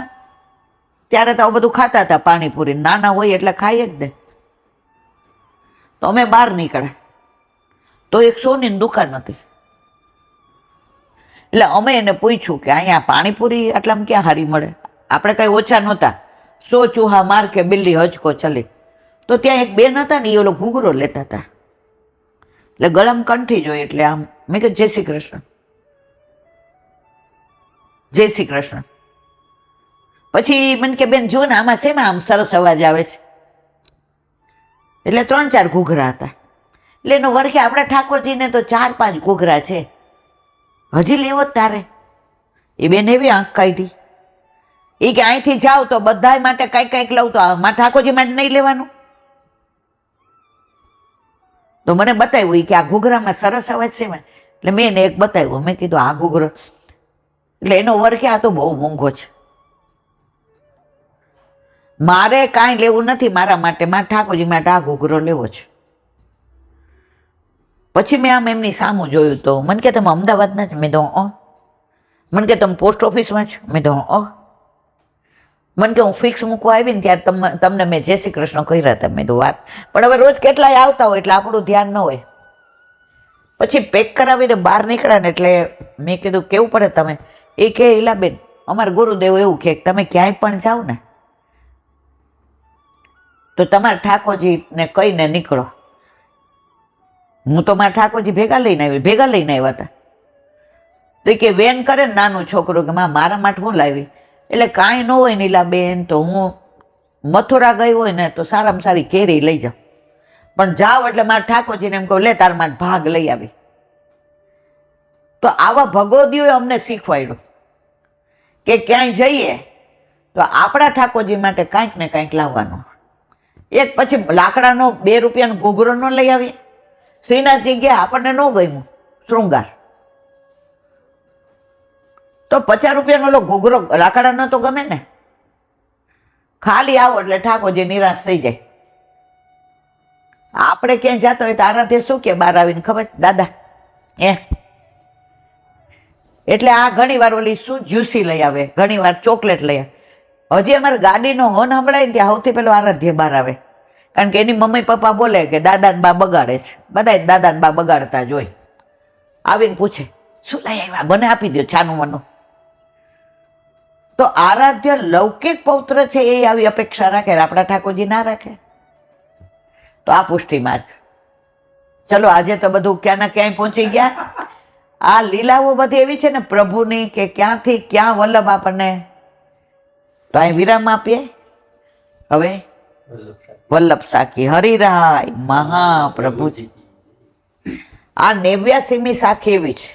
[SPEAKER 1] ત્યારે તો બધું ખાતા હતા, પાણીપુરી નાના હોય એટલે ખાઈએ જ ને. તો અમે બહાર નીકળ્યા તો એક સોનીની દુકાન હતી. એટલે અમે એને પૂછ્યું કે અહીંયા પાણીપુરી આટલામાં ક્યાં હારી મળે? આપણે કઈ ઓછા નહોતા, 100 ચૂહા માર કે બિલ્લી હચકો ચલી. તો ત્યાં એક બેન હતા ને, એ ઓલો ઘૂઘરો લેતા હતા, એટલે ગળામાં કંઠી જોઈ. એટલે આમ મેં કીધું, જય શ્રી કૃષ્ણ, જય શ્રી કૃષ્ણ. પછી મને કે, બેન જો ને આમાં છે ને આમ સરસ અવાજ આવે છે. એટલે 3-4 ઘૂઘરા હતા. એટલે એનો વરખે આપણા ઠાકોરજીને તો 4-5 ઘૂઘરા છે, હજી લેવો જ તારે? એ બેન એવી આંખ કાઢી, એ કે અહીંથી જાવ તો બધા માટે કંઈક કંઈક લઉં, તો મારા ઠાકોરજી માટે નહીં લેવાનું? તો મને બતાવ્યું કે આ ઘૂઘરામાં સરસ અવાજ છે. એટલે મેં એને એક બતાવ્યું. મેં કીધું આ ઘૂઘરો, એટલે એનો વરખે આ તો બહુ મોંઘો છે, મારે કાંઈ લેવું નથી મારા માટે, મારા ઠાકોરજી માટે આ ઘૂઘરો લેવો છે. પછી મેં આમ એમની સામું જોયું તો મને કે, તમે અમદાવાદના જ? મેં તો મને કે, તમે પોસ્ટ ઓફિસમાં જ? મેં તો મને કે, હું ફિક્સ મૂકવા આવી ને ત્યારે તમને મેં જય શ્રી કૃષ્ણ કર્યા હતા. મેં તો વાત, પણ હવે રોજ કેટલાય આવતા હોય એટલે આપણું ધ્યાન ન હોય. પછી પેક કરાવીને બહાર નીકળ્યા ને એટલે મેં કીધું, કેવું પડે તમે? એ કે, ઈલાબેન અમારા ગુરુદેવ એવું કે તમે ક્યાંય પણ જાઓ ને તો તમારા ઠાકોરજીને કહીને નીકળો. હું તો મારા ઠાકોરજી ભેગા લઈને આવ્યા હતા. તો કે વેન કરે ને નાનું છોકરું કે મારા માટે હું લાવી? એટલે કાંઈ ન હોય નીલાબેન, તો હું મથુરા ગઈ હોય ને તો સારામાં સારી કેરી લઈ જાઉં, પણ જાઓ એટલે મારા ઠાકોરજીને એમ કહું, લે તાર માટે ભાગ લઈ આવી. તો આવા ભગવદીઓએ અમને શીખવાડ્યું કે ક્યાંય જઈએ તો આપણા ઠાકોરજી માટે કાંઈક ને કાંઈક લાવવાનું. એક પછી લાકડાનો 2 રૂપિયાનો ઘૂઘરો ન લઈ આવીએ? શ્રીનાથજી ગયા, આપણને ન ગમ્યું શૃંગાર, તો 50 રૂપિયાનો ઘૂઘરો લાકડાનો તો ગમે ને. ખાલી આવો એટલે ઠાકોરજી નિરાશ થઈ જાય. આપણે ક્યાંય જતો હોય તો આરાધ્ય શું કે બહાર આવીને, ખબર દાદા એટલે આ ઘણી વાર ઓલી શું જ્યુસી લઈ આવે, ઘણી વાર ચોકલેટ લઈ આવે. હજી અમારે ગાડીનો હોર્ન સંભળાય ને ત્યાં સૌથી પેલો આરાધ્ય બહાર આવે, કારણ કે એની મમ્મી પપ્પા બોલે કે દાદા ને બા બગાડે છે. બધા દાદા ને બા બગાડતા જોઈ, આવીને પૂછે શું લઈ આવ્યા, મને આપી દો છાનું મનું. તો આરાધ્ય લૌકિક પૌત્ર છે એ આવી અપેક્ષા રાખે, આપણા ઠાકોરજી ના રાખે. તો આ પુષ્ટિ માર્ગ. ચલો આજે તો બધું ક્યાં ના ક્યાંય પહોંચી ગયા. આ લીલાઓ બધી એવી છે ને પ્રભુની કે ક્યાંથી ક્યાં વલ્લભ આપણને. તો અહીં વિરામ આપીએ. હવે વલ્લભ સાખી હરિરાય મહાપ્રભુજી. આ 89મી સાખી એવી છે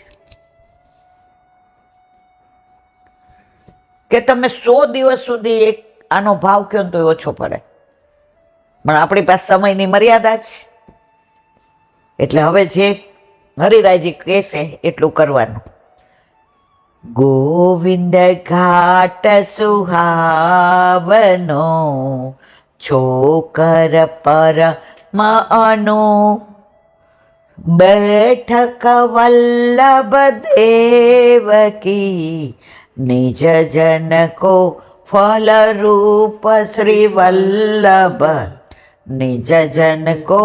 [SPEAKER 1] કે તમે 100 દિવસ સુધી એક આનો ભાવ કયો તો ઓછો પડે, પણ આપણી પાસે સમયની મર્યાદા છે. એટલે હવે જે હરિરાયજી કહેશે એટલું કરવાનું. ગોવિંદ ઘાટ સુહાવનો, છોકર પરમ અનો, બેઠક વલ્લભ દેવકી, નિજ જન કો ફલ રૂપ શ્રી વલ્લભ, નિજ જન કો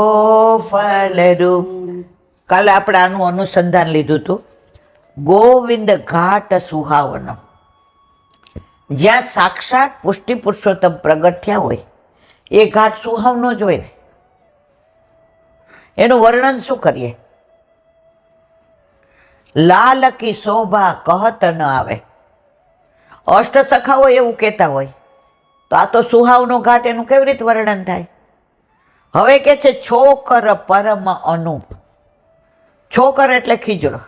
[SPEAKER 1] ફલ રૂપ. કાલે આપણે આનું અનુસંધાન લીધું હતું. ગોવિંદ ઘાટ સુહાવનો, જ્યાં સાક્ષાત પુષ્ટિ પુરુષોત્તમ પ્રગટ થયા હોય એ ઘાટ સુહાવનો જ હોય. એનું વર્ણન શું કરીએ? લાલ કી શોભા કહત ન આવે. અષ્ટ સખાઓ એવું કહેતા હોય, તો આ તો સુહાવનો ઘાટ, એનું કેવી રીતે વર્ણન થાય? હવે કે છે છોકર પરમ અનુપ. છોકર એટલે ખીજડો,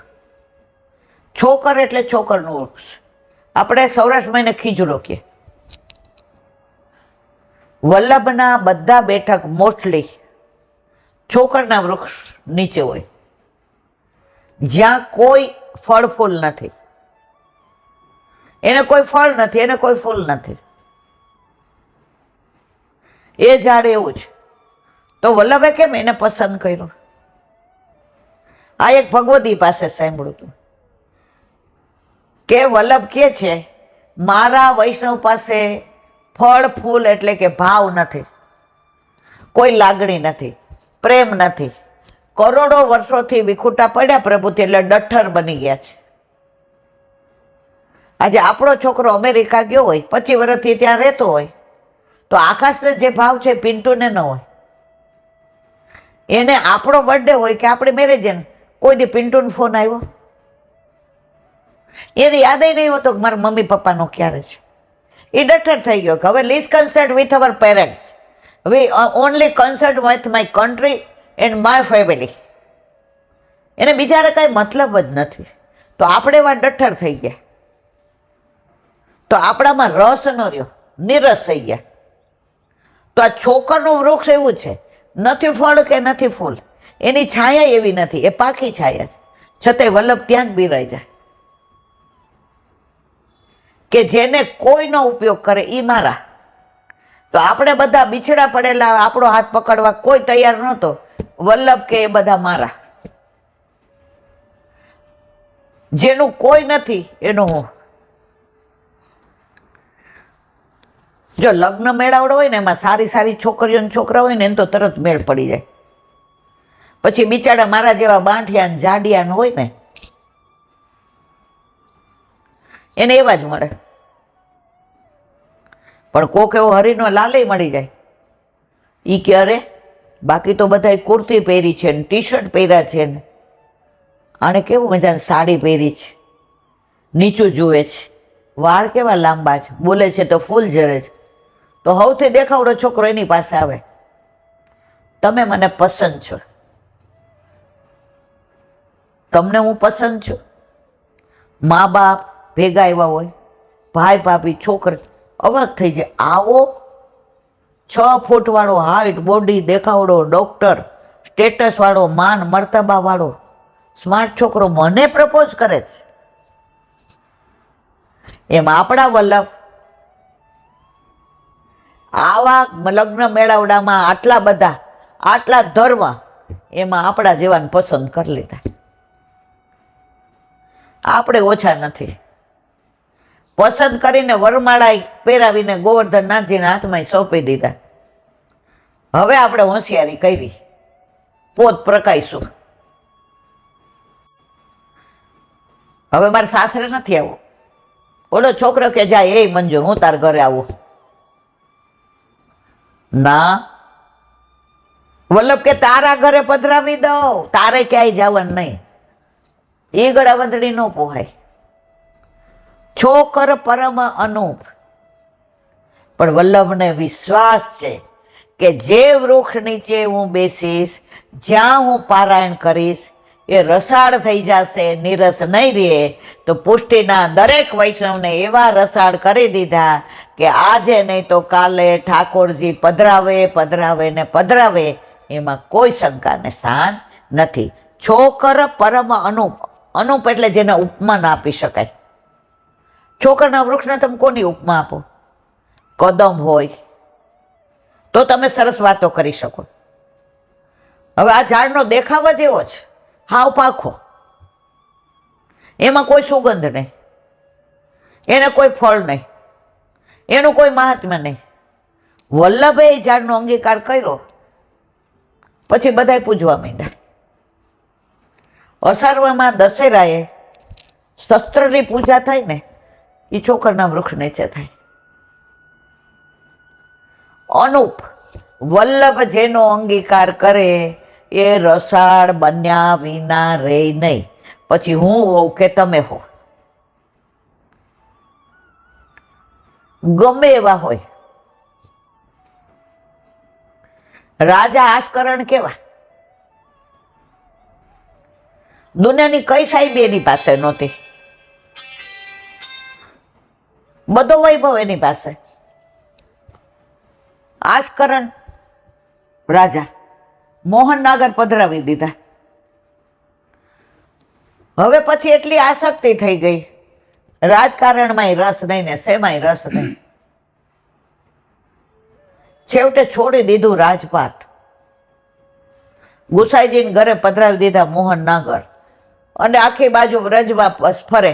[SPEAKER 1] છોકર એટલે છોકરનું વૃક્ષ. આપણે સૌરાષ્ટ્રમાં એને ખીજડો કહે. વલ્લભના બધા બેઠક મોસ્ટલી છોકરના વૃક્ષ નીચે હોય. જ્યાં કોઈ ફળ ફૂલ નથી, એને કોઈ ફળ નથી, એને કોઈ ફૂલ નથી, એ ઝાડ એવું છે. તો વલ્લભે કેમ એને પસંદ કર્યું? આ એક ભગવદી પાસે સાંભળ્યું હતું કે વલ્લભ કે છે મારા વૈષ્ણવ પાસે ફળ ફૂલ એટલે કે ભાવ નથી, કોઈ લાગણી નથી, પ્રેમ નથી. કરોડો વર્ષોથી વિખૂટા પડ્યા પ્રભુથી, એટલે ડઠ્ઠર બની ગયા છે. આજે આપણો છોકરો અમેરિકા ગયો હોય, 25 વર્ષથી ત્યાં રહેતો હોય, તો આકાશને જે ભાવ છે પિન્ટુને ન હોય. એને આપણો બર્થડે હોય કે આપણે મેરેજ, કોઈ દી પિન્ટુનો ફોન આવ્યો? એને યાદ નહીં હોતો કે મારા મમ્મી પપ્પાનો ક્યારે છે. એ ડઠ્ઠર થઈ ગયો કે હવે lease consult with our parents, we only consult with my country and my family. એને બિચારે કાંઈ મતલબ જ નથી. તો આપણે એવા ડઠ્ઠર થઈ ગયા, તો આપણામાં રસ ન રહ્યો, નિરસ થઈ ગયા. તો આ છોકરનું વૃક્ષ એવું છે, નથી ફળ કે નથી ફૂલ, એની છાયા એવી નથી, એ પાકી છાયા છે, છતાંય વલ્લભ ત્યાં જ બિરાઈ જાય કે જેને કોઈનો ઉપયોગ કરે એ મારા. તો આપણે બધા બિછડા પડેલા, આપણો હાથ પકડવા કોઈ તૈયાર નહોતો. વલ્લભ કે એ બધા મારા, જેનું કોઈ નથી એનું હું. જો લગ્ન મેળાવડો હોય ને, એમાં સારી સારી છોકરીઓ છોકરા હોય ને, એને તો તરત મેળ પડી જાય. પછી બિચારા મારા જેવા બાંઠિયા જાડિયા હોય ને, એને એવા જ મળે. પણ કોક એવો હરીનો લાલે મળી જાય, ઈ કે અરે બાકી તો બધા કુર્તી પહેરી છે ને ટી શર્ટ પહેર્યા છે ને, આને કેવું મજાની સાડી પહેરી છે, નીચું જુએ છે, વાળ કેવા લાંબા છે, બોલે છે તો ફૂલ ઝરે છે. તો સૌથી દેખાવડો છોકરો એની પાસે આવે, તમે મને પસંદ છો, તમને હું પસંદ છું. મા બાપ ભેગા આવ્યા હોય, ભાઈ ભાભી છોકરી, અવાક થઈ જાય. આવો 6 ફૂટ વાળો હાઈટ, બોડી દેખાવડો, ડોક્ટર, સ્ટેટસ વાળો, માન મર્તબા વાળો સ્માર્ટ છોકરો મને પ્રપોઝ કરે છે. એમ આપણા વલ્લભ આવા લગ્ન મેળાવડામાં આટલા બધા, આટલા ધર્મ, એમાં આપણા જેવાને પસંદ કરી લીધા. આપણે ઓછા નથી. પસંદ કરીને વરમાળા પહેરાવીને ગોવર્ધન નાથજીના હાથમાં સોંપી દીધા. હવે આપણે હોશિયારી કરી, પોત પ્રકાઈશું. હવે મારે સાસરે નથી આવું. ઓલો છોકરો કે જાય એ મંજૂર, હું તાર ઘરે આવું. ના, વલ્લભ કે તારા ઘરે પધરાવી દઉં, તારે ક્યાંય જવાનું નહીં. એ ગળાવંદડી ન પોહાય. છોકર પરમ અનુપ. પણ વલ્લભને વિશ્વાસ છે કે જે વૃક્ષ નીચે હું બેસીશ, જ્યાં હું પારાયણ કરીશ, એ રસાળ થઈ જશે, નિરસ નહીં રહે. તો પુષ્ટિના દરેક વૈષ્ણવને એવા રસાળ કરી દીધા કે આજે નહીં તો કાલે ઠાકોરજી પધરાવે પધરાવે ને પધરાવે, એમાં કોઈ શંકાને સ્થાન નથી. છોકર પરમ અનુપ. અનુપ એટલે જેને ઉપમા ના આપી શકાય. છોકરના વૃક્ષને તમે કોની ઉપમા આપો? કદમ હોય તો તમે સરસ વાતો કરી શકો. હવે આ ઝાડનો દેખાવ જ એવો છે, હાવ પાખો, એમાં કોઈ સુગંધ નહીં, એને કોઈ ફળ નહીં, એનું કોઈ મહાત્મ્ય નહીં. વલ્લભે એ ઝાડનો અંગીકાર કર્યો, પછી બધાય પૂજવા માંડ્યા. અસારવામાં દશેરાએ શસ્ત્રની પૂજા થાય ને, એ છોકરના વૃક્ષ નીચે થાય. અનુપ વલ્લભ જેનો અંગીકાર કરે એ રસાળ બન્યા વિના રે નહીં. પછી હું હોઉં કે તમે હો, ગમે એવા હોય. રાજા આસ્કરણ કેવા, દુનિયાની કઈ સાહેબ એની પાસે નહોતી, બધો વૈભવ એની પાસે. આસ્કરણ રાજા મોહનનાગર પધરાવી દીધા. હવે પછી એટલી આસક્તિ થઈ ગઈ, રાજકારણમાંય રસ નહીં ને શેમાંય રસ નહીં. છેવટે છોડી દીધું રાજપાટ, ગુસાઈજીને ઘરે પધરાવી દીધા મોહનનગર, અને આખી બાજુ વ્રજમાં ફરે,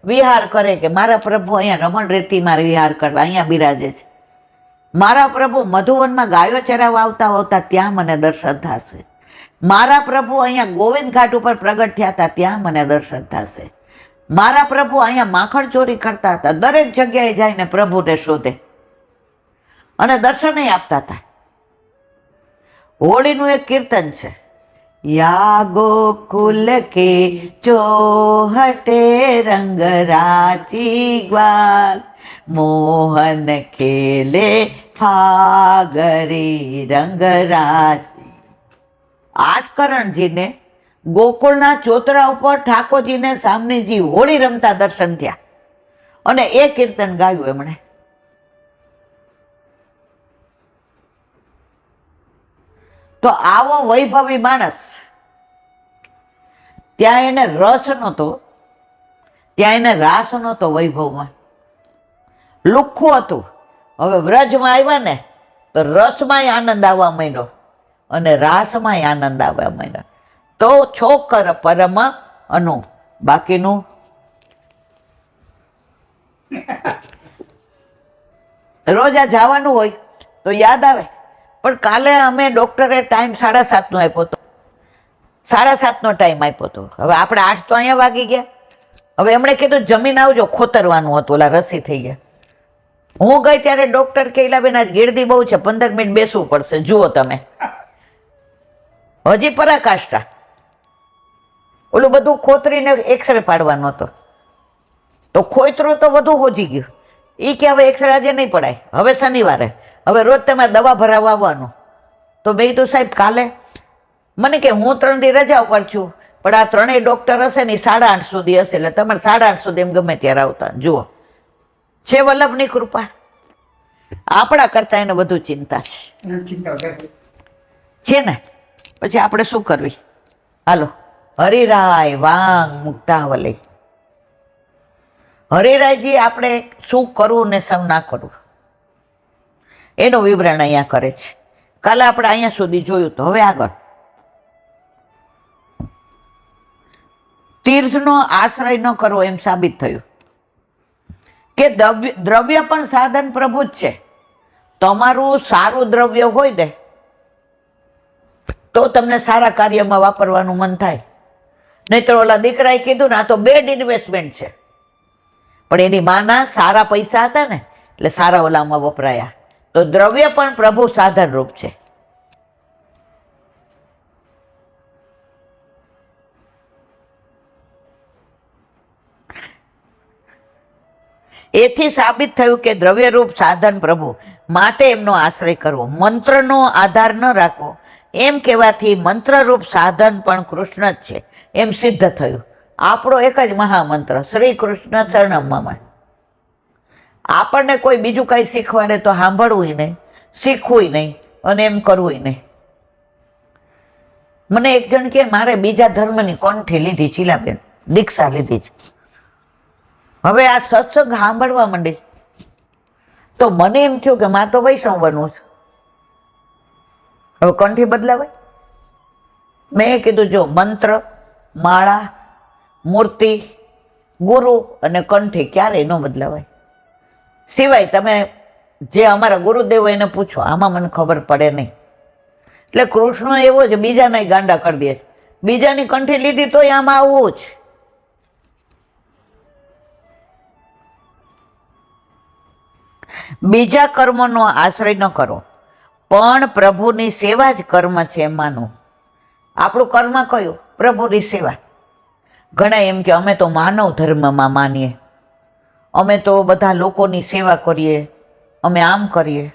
[SPEAKER 1] વિહાર કરે કે મારા પ્રભુ અહીંયા રમણ રીતિમાં વિહાર કરતા અહીંયા બિરાજે છે. મારા પ્રભુ મધુવનમાં ગાયો ચરાવવા આવતા ત્યાં મને દર્શન થશે. મારા પ્રભુ અહીંયા ગોવિંદ ઘાટ ઉપર પ્રગટ થયા હતા ત્યાં મને દર્શન થશે. મારા પ્રભુ અહીંયા માખણ ચોરી કરતા હતા. દરેક જગ્યાએ જઈને પ્રભુને શોધે અને દર્શન આપતા હતા. હોળીનું એક કીર્તન છે, યા ગોકુલ કે ચોહટે રંગ રાચી ગ્વાલ, મોહન ખેલે ફાગરી રંગ રાચી. આજકરણજીને ગોકુળના ચોતરા ઉપર ઠાકોરજીને સામનેજી હોળી રમતા દર્શન થયા અને એ કીર્તન ગાયું એમણે. તો આવો વૈભવી માણસ, ત્યાં એને રસ નહોતો, ત્યાં એને રાસ નહોતો વૈભવમાં, લુખ્ખું હતું. હવે વ્રજમાં આવ્યા ને તો રસમાંય આનંદ આવવા માંડ્યો અને રાસમાંય આનંદ આવવા માંડ્યો. તો છોકર પરમ અનુ, બાકીનું રોજ આ જવાનું હોય તો યાદ આવે. પણ કાલે અમે ડૉક્ટરે ટાઈમ 7:30નો આપ્યો હતો, 7:30નો ટાઈમ આપ્યો હતો. હવે આપણે 8 તો અહીંયા વાગી ગયા. હવે એમણે કીધું જમીન આવજો, ખોતરવાનું હતું, ઓલા રસી થઈ ગયા. હું ગઈ ત્યારે ડૉક્ટર કે બેન આજ ગીરદી બહુ છે, 15 મિનિટ બેસવું પડશે, જુઓ તમે. હજી પરાકાષ્ઠા, ઓલું બધું ખોતરીને એક્સરે પાડવાનો હતો. તો ખોતરું તો વધુ હોજી ગયું. એ કે હવે એક્સરે આજે નહીં પડાય, હવે શનિવારે, હવે રોજ તમે દવા ભરાવવા આવવાનું. તો મેં કીધું સાહેબ કાલે, મને કે હું 3 દી રજા ઉપર છું, પણ આ 3 ડૉક્ટર હશે ને 8:30 સુધી હશે, એટલે તમારે 8:30 સુધી એમ ગમે ત્યારે આવતા. જુઓ, છે વલ્લભની કૃપા. આપણા કરતા એને બધું ચિંતા છે ને. પછી આપણે શું કરવી? હાલો, હરિરાય વાંગ મુક્તાવલી. હરિરાયજી આપણે શું કરવું ને શું ના કરવું એનું વિવરણ અહીંયા કરે છે. કાલે આપણે અહીંયા સુધી જોયું. તો હવે આગળ, તીર્થનો આશ્રય ન કરવો એમ સાબિત થયું કે દ્રવ્ય પણ સાધન પ્રભુ જ છે. તમારું સારું દ્રવ્ય હોય ને તો તમને સારા કાર્યમાં વાપરવાનું મન થાય. નહીં તો ઓલા દીકરાએ કીધું ને આ તો બેડ ઇન્વેસ્ટમેન્ટ છે, પણ એની માના સારા પૈસા હતા ને એટલે સારા ઓલામાં વપરાયા. તો દ્રવ્ય પણ પ્રભુ સાધન રૂપ છે. એથી સાબિત થયું કે દ્રવ્યરૂપ સાધન પ્રભુ, માટે એમનો આશ્રય કરવો, મંત્રનો આધાર ન રાખવો. એમ કહેવાથી મંત્રરૂપ સાધન પણ કૃષ્ણ જ છે એમ સિદ્ધ થયું. આપણો એક જ મહામંત્ર શ્રી કૃષ્ણ શરણમ. આપણને કોઈ બીજું કાંઈ શીખવાડે તો સાંભળવું નહીં, શીખવું નહીં અને એમ કરવું નહીં. મને એક જણ કે મારે બીજા ધર્મની કંઠી લીધી, ચીલાબેન દીક્ષા લીધી છે. હવે આ સત્સંગ સાંભળવા માંડી તો મને એમ થયું કે મારે તો વૈષ્ણવ બનવું છે. હવે કંઠી બદલાવાય? મેં કીધું જો મંત્ર, માળા, મૂર્તિ, ગુરુ અને કંઠી ક્યારેય ન બદલાવાય. સિવાય તમે જે અમારા ગુરુદેવો એને પૂછો, આમાં મને ખબર પડે નહીં. એટલે કૃષ્ણ એવો જ બીજાના ગાંડા કરી દે છે. બીજાની કંઠી લીધી તો આમાં આવવું જ. બીજા કર્મનો આશ્રય ન કરો, પણ પ્રભુની સેવા જ કર્મ છે એમ માનો. આપણું કર્મ કયું? પ્રભુની સેવા. ઘણા એમ કે અમે તો માનવ ધર્મમાં માનીએ, અમે તો બધા લોકોની સેવા કરીએ, અમે આમ કરીએ.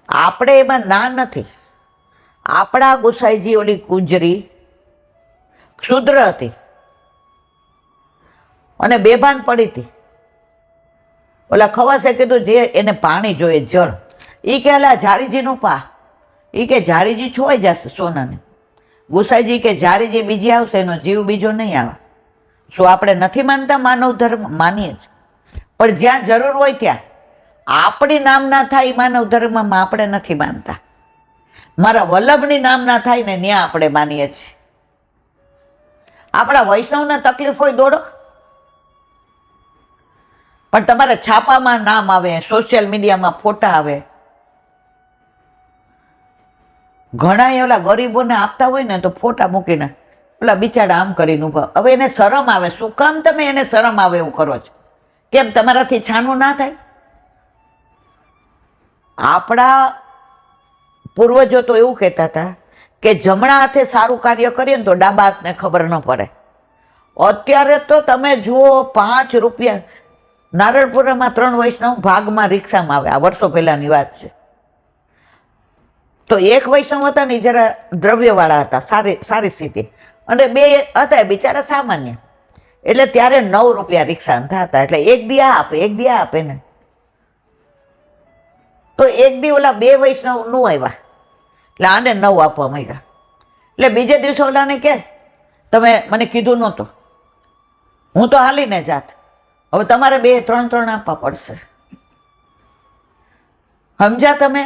[SPEAKER 1] આપણે એમાં ના નથી. આપણા ગુસાઈજી ઓલી કુંજરી ક્ષુદ્ર હતી અને બેભાન પડી હતી. ઓલા ખવાસે કીધું જે એને પાણી જોઈએ, જળ. એ કે અલા ઝારીજીનું પા. એ કે ઝારીજી છોવાઈ જશે સોનાને. ગુસાઈજી કે જ્યારે જે બીજી આવશે એનો જીવ બીજો નહીં આવે. શું આપણે નથી માનતા માનવ ધર્મ? માનીએ જ, પણ જ્યાં જરૂર હોય ત્યાં આપણી નામ ના થાય માનવ ધર્મમાં આપણે નથી માનતા. મારા વલ્લભની નામ ના થાય ને ત્યાં આપણે માનીએ છીએ. આપણા વૈષ્ણવને તકલીફ હોય દોડો, પણ તમારે છાપામાં નામ આવે, સોશિયલ મીડિયામાં ફોટા આવે. ઘણા ઓલા ગરીબોને આપતા હોય ને તો ફોટા મૂકીને ઓલા બિચારા આમ કરીને ઉભા. હવે એને શરમ આવે. શું કામ તમે એને શરમ આવે એવું કરો છો? કેમ તમારાથી છાનું ના થાય? આપણા પૂર્વજો તો એવું કહેતા હતા કે જમણા હાથે સારું કાર્ય કરીએ ને તો ડાબા હાથને ખબર ન પડે. અત્યારે તો તમે જુઓ, 5 રૂપિયા નારણપુરામાં 3 વૈષ્ણવ ભાગમાં રિક્ષામાં આવે. આ વર્ષો પહેલાની વાત છે. તો એક વૈષ્ણવ હતા ને જરા દ્રવ્યવાળા હતા, સારી સ્થિતિ, અને 2 હતા બિચારા સામાન્ય. એટલે ત્યારે 9 રૂપિયા રિક્ષા થતા. એટલે એક દી આ આપે, એક દી આ આપે ને. તો એક દી ઓલા 2 વૈષ્ણવ નું આવ્યા એટલે આને 9 આપવા માંડ્યા. એટલે બીજે દિવસે ઓલાને કે તમે મને કીધું નહોતું, હું તો હાલીને જાત, હવે તમારે 2-3 આપવા પડશે. સમજ્યા તમે?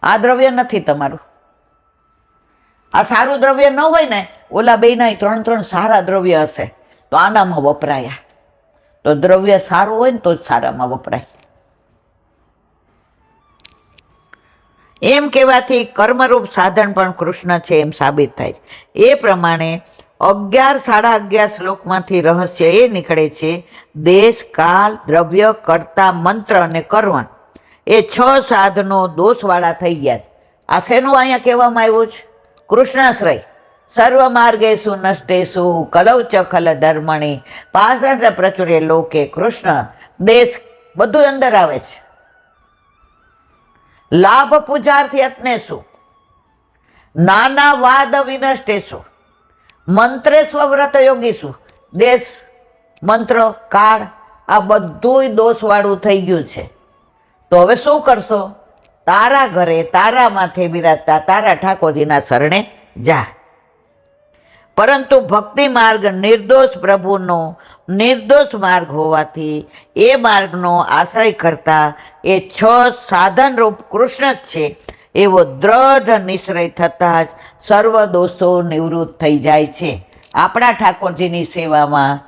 [SPEAKER 1] આ દ્રવ્ય નથી તમારું. આ સારું દ્રવ્ય ન હોય ને, ઓલા 2 ના 3 સારા દ્રવ્ય હશે તો આનામાં વપરાયા. તો દ્રવ્ય સારું હોય ને તો જ સારામાં વપરાય. એમ કહેવાથી કર્મરૂપ સાધન પણ કૃષ્ણ છે એમ સાબિત થાય છે. એ પ્રમાણે 11-11.5 શ્લોકમાંથી રહસ્ય એ નીકળે છે, દેશ, કાલ, દ્રવ્ય, કર્તા, મંત્ર અને કર્મ એ 6 સાધનો દોષવાળા થઈ ગયા છે. આ શેનું અહીંયા કહેવામાં આવ્યું છે? કૃષ્ણાશ્રય. સર્વ માર્ગેશુ નષ્ટેશુ કલૌ ચ ખલ ધર્મણી પાષાણ પ્રચુર્ય લોકે કૃષ્ણ દેશ બધું અંદર આવે છે. લાભ પૂજાર્થી યત્નેશુ નાના વાદ વિનષ્ટેશુ મંત્રેશ્વ વ્રત યોગીશુ. દેશ, મંત્ર, કાળ આ બધું દોષવાળું થઈ ગયું છે. તો હવે શું કરશો? તારા ઘરે તારા માથે બિરાજતા તારા ઠાકોરજીના શરણે જા. પરંતુ ભક્તિ માર્ગ નિર્દોષ પ્રભુનો નિર્દોષ માર્ગ હોવાથી એ માર્ગનો આશ્રય કરતા એ 6 સાધન રૂપ કૃષ્ણ જ છે એવો દ્રઢ નિશ્ચય થતાં જ સર્વ દોષો નિવૃત્ત થઈ જાય છે. આપણા ઠાકોરજીની સેવામાં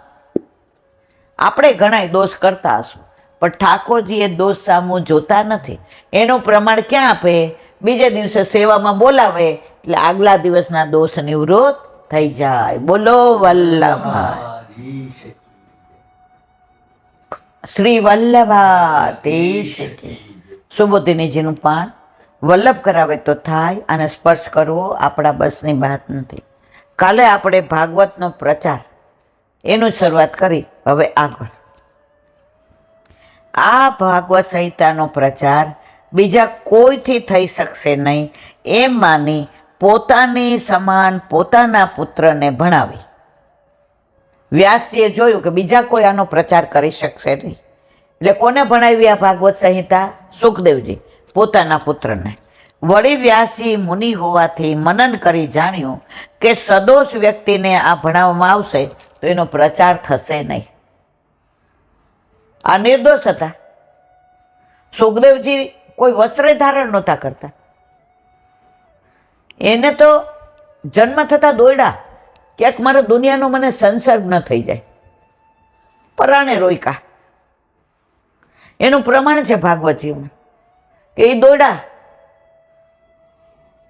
[SPEAKER 1] આપણે ઘણા દોષ કરતા હશું, પણ ઠાકોરજી એ દોષ સામું જોતા નથી. એનું પ્રમાણ ક્યાં આપે? બીજે દિવસે સેવામાં બોલાવે એટલે આગલા દિવસના દોષ નિવૃત્ત થઈ જાય. બોલો વલ્લભ શ્રી વલ્લભાધીશ કી. સુબોધિનીજીનું પાન વલ્લભ કરાવે તો થાય, અને સ્પર્શ કરવો આપણા બસની વાત નથી. કાલે આપણે ભાગવતનો પ્રચાર એનું શરૂઆત કરી. હવે આગળ આ ભાગવત સંહિતાનો પ્રચાર બીજા કોઈથી થઈ શકશે નહીં એમ માની પોતાની સમાન પોતાના પુત્રને ભણાવી. વ્યાસજીએ જોયું કે બીજા કોઈ આનો પ્રચાર કરી શકશે નહીં, એટલે કોને ભણાવી આ ભાગવત સંહિતા? સુખદેવજી પોતાના પુત્રને. વળી વ્યાસજી મુનિ હોવાથી મનન કરી જાણ્યું કે સદોષ વ્યક્તિને આ ભણાવવામાં આવશે તો એનો પ્રચાર થશે નહીં. આ નિર્દોષ હતા. સુખદેવજી કોઈ વસ્ત્ર ધારણ નહોતા કરતા. એને તો જન્મ થતા દોડ્યા ક્યાંક મારો દુનિયાનો મને સંસર્ગ ન થઈ જાય, પરાણે રોયકા. એનું પ્રમાણ છે ભાગવતજીમાં કે એ દોડ્યા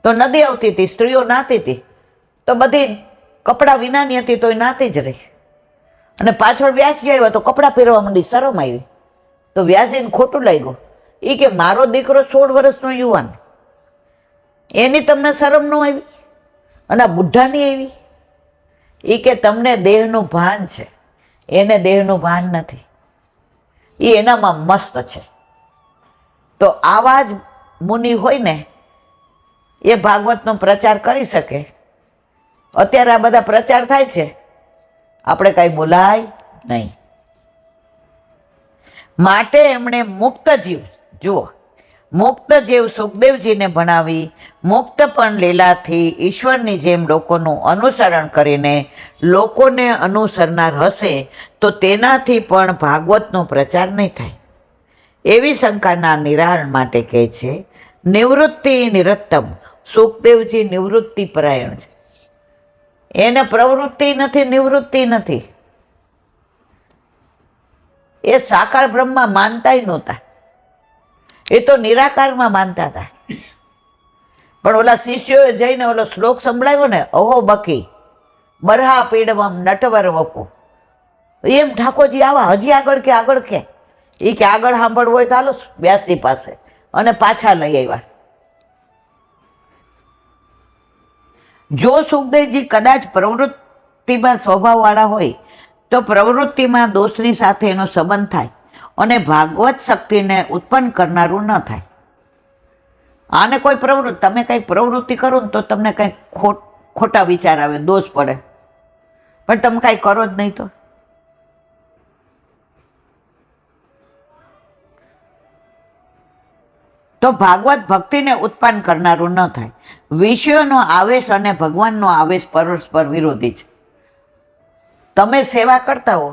[SPEAKER 1] તો નદી આવતી હતી, સ્ત્રીઓ નાતી હતી તો બધી કપડાં વિનાની હતી તો એ નાતી જ રહી. અને પાછળ વ્યાસજી આવ્યા તો કપડાં પહેરવા માંડી, શરમ આવી. તો વ્યાસજીને ખોટું લાગ્યું. એ કે મારો દીકરો 16 વર્ષનો યુવાન, એની તમને શરમ ન આવી અને આ બુઢાની આવી? એ કે તમને દેહનું ભાન છે, એને દેહનું ભાન નથી, એ એનામાં મસ્ત છે. તો આવા જ મુનિ હોય ને એ ભાગવતનો પ્રચાર કરી શકે. અત્યારે આ બધા પ્રચાર થાય છે, આપણે કાંઈ બોલાય નહીં. માટે એમણે મુક્ત જીવ, જુઓ મુક્ત જીવ સુખદેવજીને ભણાવી મુક્તપણ લીલાથી ઈશ્વરની જેમ લોકોનું અનુસરણ કરીને લોકોને અનુસરનાર હશે તો તેનાથી પણ ભાગવતનો પ્રચાર નહીં થાય. એવી શંકાના નિરાકરણ માટે કહે છે નિવૃત્તિ નિરત્તમ. સુખદેવજી નિવૃત્તિ પરાયણ છે, એને પ્રવૃત્તિ નથી, નિવૃત્તિ નથી. એ સાકાર બ્રહ્મમાં માનતાય નહોતા, એ તો નિરાકારમાં માનતા હતા. પણ ઓલા શિષ્યોએ જઈને ઓલો શ્લોક સંભળાવ્યો ને, અહો બકી બરહા પીડવમ નટવર વપુ, એમ ઠાકોરજી આવા હજી આગળ કે એ કે આગળ સાંભળવું હોય તો હાલો વ્યાસજી પાસે, અને પાછા લઈ આવ્યા. જો સુખદેવજી કદાચ પ્રવૃત્તિમાં સ્વભાવવાળા હોય તો પ્રવૃત્તિમાં દોષની સાથે એનો સંબંધ થાય અને ભાગવત શક્તિને ઉત્પન્ન કરનારું ન થાય. આને કોઈ પ્રવૃત્તિ, તમે કંઈક પ્રવૃત્તિ કરો ને તો તમને કંઈક ખોટા વિચાર આવે, દોષ પડે, પણ તમે કાંઈ કરો જ નહીં તો ભાગવત ભક્તિને ઉત્પન્ન કરનારું ન થાય. વિષયોનો આવેશ અને ભગવાનનો આવેશ પરસ્પર વિરોધી છે. તમે સેવા કરતા હો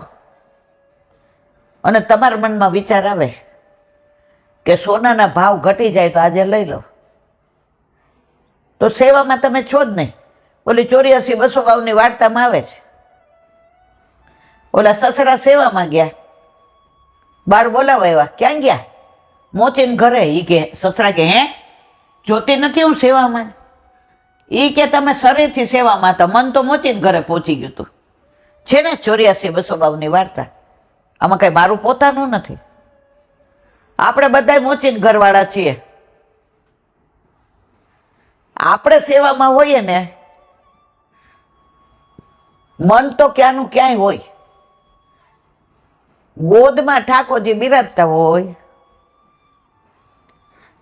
[SPEAKER 1] અને તમારા મનમાં વિચાર આવે કે સોનાના ભાવ ઘટી જાય તો આજે લઈ લો, તો સેવામાં તમે છો જ નહીં. ઓલી 84-200 ભાવની વાર્તામાં આવે છે, ઓલા સસરા સેવામાં ગયા, બાર બોલાવા આવ્યા, ક્યાં ગયા? મોચીને ઘરે. ઈ કે સસરા કે હે જોતી નથી હું સેવામાં? ઈ કે તમે શરીરથી સેવામાં હતા, મન તો મોચીને ઘરે પહોંચી ગયું હતું. છે ને 84-200 ભાવની વાર્તા, આમાં કઈ મારું પોતાનું નથી. આપણે બધા મોચીને ઘરવાળા છીએ. આપણે સેવામાં હોઈએ ને, મન તો ક્યાંનું ક્યાંય હોય. ગોદમાં ઠાકોરજી બિરાજતા હોય,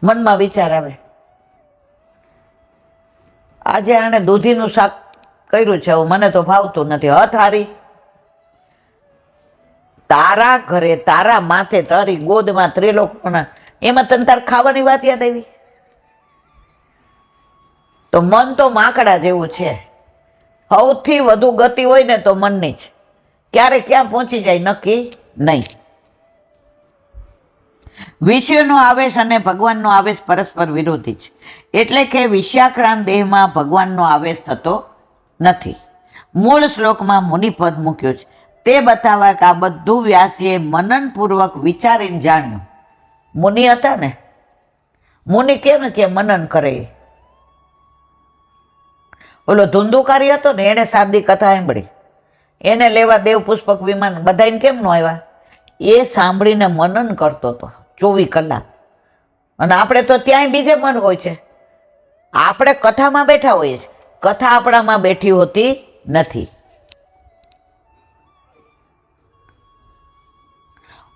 [SPEAKER 1] મનમાં વિચાર આવે આજે આણે દૂધીનું શાક કર્યું છે, મને તો ભાવતું નથી. હથ હારી, તારા ઘરે તારા માથે તારી ગોદમાં ત્રિલોકના, એમાં તને તાર ખાવાની વાત યાદ આવી? તો મન તો માકડા જેવું છે, સૌથી વધુ ગતિ હોય ને તો મનની જ. ક્યારે ક્યાં પહોંચી જાય નક્કી નહીં. વિષયનો આવેશ અને ભગવાનનો આવેશ પરસ્પર વિરોધી છે, એટલે કે વિષયાક્રાંત દેહમાં ભગવાનનો આવેશ થતો નથી. મૂળ શ્લોકમાં મુનિપદ મૂક્યું છે તે બતાવવા કે આ બધું વ્યાસીએ મનનપૂર્વક વિચારીને જાણ્યું. મુનિ હતા ને, મુનિ કેમ કે મનન કરે. ઓલો ધુંધુકારી હતો ને, એને સાદી કથા સાંભળી, એને લેવા દેવ પુષ્પક વિમાન બધાને કેમ ન આવ્યા? એ સાંભળીને મનન કરતો હતો 24 કલાક. અને આપણે તો ત્યાંય બીજે મન હોય છે, આપણે કથામાં બેઠા હોઈએ છીએ, કથા આપણામાં બેઠી હોતી નથી.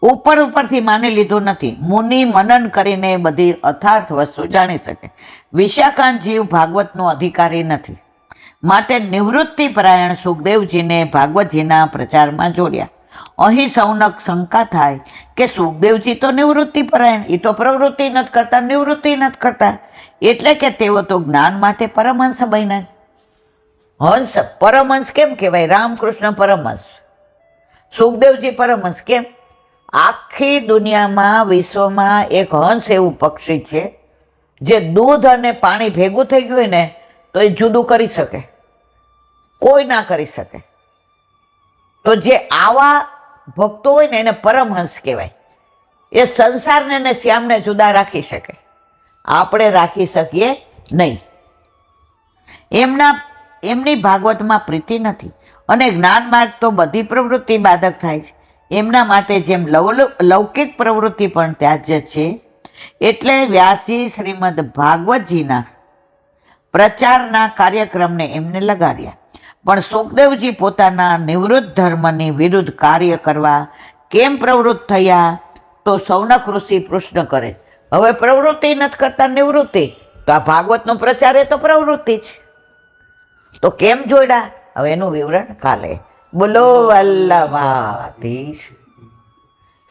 [SPEAKER 1] ઉપરથી માની લીધું નથી. મુનિ મનન કરીને બધી અર્થાર્થ વસ્તુ જાણી શકે. વિશાખાન જીવ ભાગવતનો અધિકારી નથી, માટે નિવૃત્તિ પરાયણ સુખદેવજીને ભાગવતજીના પ્રચારમાં જોડ્યા. અહીં સૌને શંકા થાય કે સુખદેવજી તો નિવૃત્તિ પરાયણ, એ તો પ્રવૃત્તિ નથી કરતા, નિવૃત્તિ નથી કરતા, એટલે કે તેઓ તો જ્ઞાન માટે પરમહંસ બન્યા. હંસ પરમહંસ કેમ કહેવાય? રામકૃષ્ણ પરમહંસ, સુખદેવજી પરમહંસ કેમ? આખી દુનિયામાં વિશ્વમાં એક હંસ એવું પક્ષી છે જે દૂધ અને પાણી ભેગું થઈ ગયું હોય ને તો એ જુદું કરી શકે, કોઈ ના કરી શકે. તો જે આવા ભક્તો હોય ને એને પરમહંસ કહેવાય. એ સંસારને ને શ્યામને જુદા રાખી શકે, આપણે રાખી શકીએ નહીં. એમની ભાગવતમાં પ્રીતિ નથી અને જ્ઞાન માર્ગ તો બધી પ્રવૃત્તિ બાધક થાય છે. એમના માટે જેમ લૌકિક પ્રવૃત્તિ પણ ત્યાજ્ય છે, એટલે વ્યાસી શ્રીમદ ભાગવતજીના પ્રચારના કાર્યક્રમને એમને લગાડ્યા. પણ સુખદેવજી પોતાના નિવૃત્ત ધર્મની વિરુદ્ધ કાર્ય કરવા કેમ પ્રવૃત્ત થયા? તો સૌનક ઋષિ પ્રશ્ન કરે, હવે પ્રવૃત્તિ નથી કરતા, નિવૃત્તિ, તો આ ભાગવતનો પ્રચાર એ તો પ્રવૃત્તિ છે, તો કેમ જોડ્યા? હવે એનું વિવરણ કાલે. બોલો વલ્લભાધીશ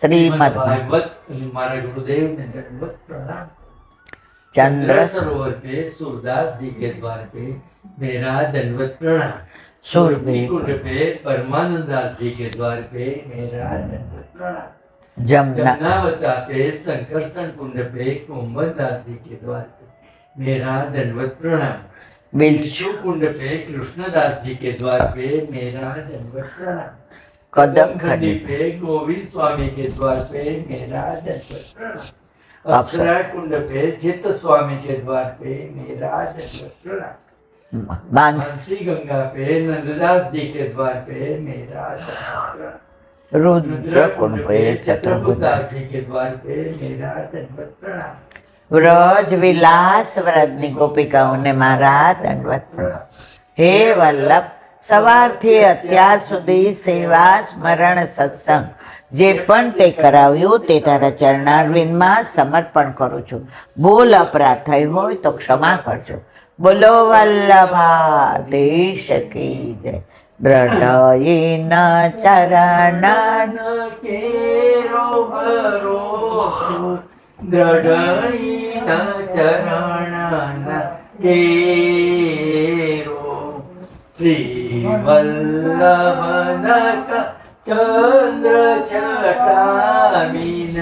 [SPEAKER 1] શ્રીમદ
[SPEAKER 2] ભાગવત. મારા ગુરુદેવને દંડવત પ્રણામ.
[SPEAKER 1] चंद्र
[SPEAKER 2] सरोवर पे सूरदास जी के द्वार पे मेरा दंडवत प्रणाम।
[SPEAKER 1] सूरबी
[SPEAKER 2] कुंड पे परमानंद दास जी के द्वार पे मेरा दंडवत प्रणाम।
[SPEAKER 1] जमुना
[SPEAKER 2] जमुनावता पे संकर्षण कुंड पे कुंभन दास जी के द्वार पे मेरा दंडवत प्रणाम।
[SPEAKER 1] बिल्शु
[SPEAKER 2] विष्णु कुंड पे कृष्णदास जी के द्वार पे मेरा दंडवत प्रणाम।
[SPEAKER 1] कदम
[SPEAKER 2] खंडी
[SPEAKER 1] खंडी
[SPEAKER 2] पे गोविंद स्वामी के द्वार पे मेरा दंडवत प्रणाम। अप्सरा कुंड पे चित्त स्वामी के द्वार पे मेरा दंडवत प्रणाम।
[SPEAKER 1] बांस
[SPEAKER 2] बंसी गंगा पे नंददास जी के द्वार पे मेरा दंडवत प्रणाम।
[SPEAKER 1] रुद्र कुंड पे चतुर्भुज
[SPEAKER 2] दास जी के द्वार पे मेरा दंडवत प्रणाम।
[SPEAKER 1] વ્રજ વિલાસ વ્રજની ગોપિકાઓને મારા દંડવત પ્રણામ. હે વલ્લભ, સવારથી અત્યાર સુધી સેવા સ્મરણ સત્સંગ જે પણ તે કરાવ્યું તે તારા ચરણારવિંદમાં સમર્પણ કરું છું. ભૂલ અપરાધ થઈ હોય તો ક્ષમા કરજો. બોલો વલ્લભાધીશ કી જય. દ્રઢયિન ચરણ
[SPEAKER 2] કેરો ભરોસો દ્રઢયિન ચરણ કેરો શ્રી વલ્લભનક ચંદ્ર છટામીન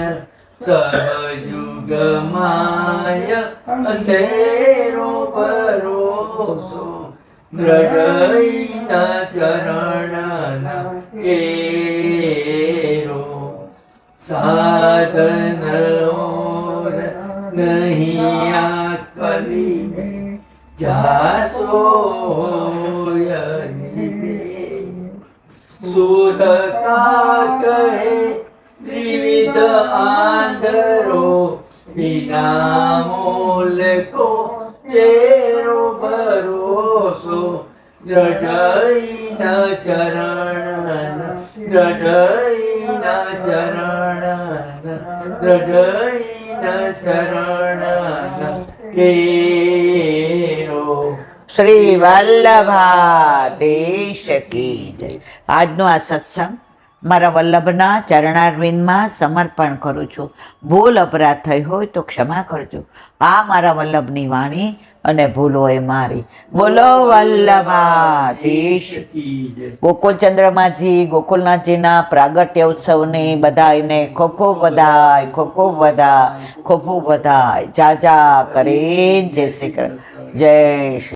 [SPEAKER 2] સર્વયુગ માય અંધેરો ભરોસો દ્રઢયિન ચરણ કેરો સાધન ઓર નહીં આ કરીને જાસો સુરતા કહે ત્રિવિધ આંધરો વિના મોલ કો ચેરો ભરોસો દ્રઢયિન ચરણ દ્રઢયિન ચરણ દ્રઢયિન ચરણ કેરો.
[SPEAKER 1] શ્રી વલ્લભાધીશ કી જય. આજનો આ સત્સંગ મારા વલ્લભના ચરણારવિંદમાં સમર્પણ કરું છું. ભૂલ અપરાધ થઈ હોય તો ક્ષમા કરજો. આ મારા વલ્લભની વાણી અને ભૂલો એ મારી. બોલો વલ્લભાધીશ. ગોકુલચંદ્રમાજી ગોકુલનાથજીના પ્રાગટ્ય ઉત્સવની બધાયને ખૂબ ખૂબ વધાય, ખૂબ ખૂબ વધાય, ખૂબ ખૂબ વધાય. જા જા કરી જય શ્રી કૃષ્ણ. જય શ્રી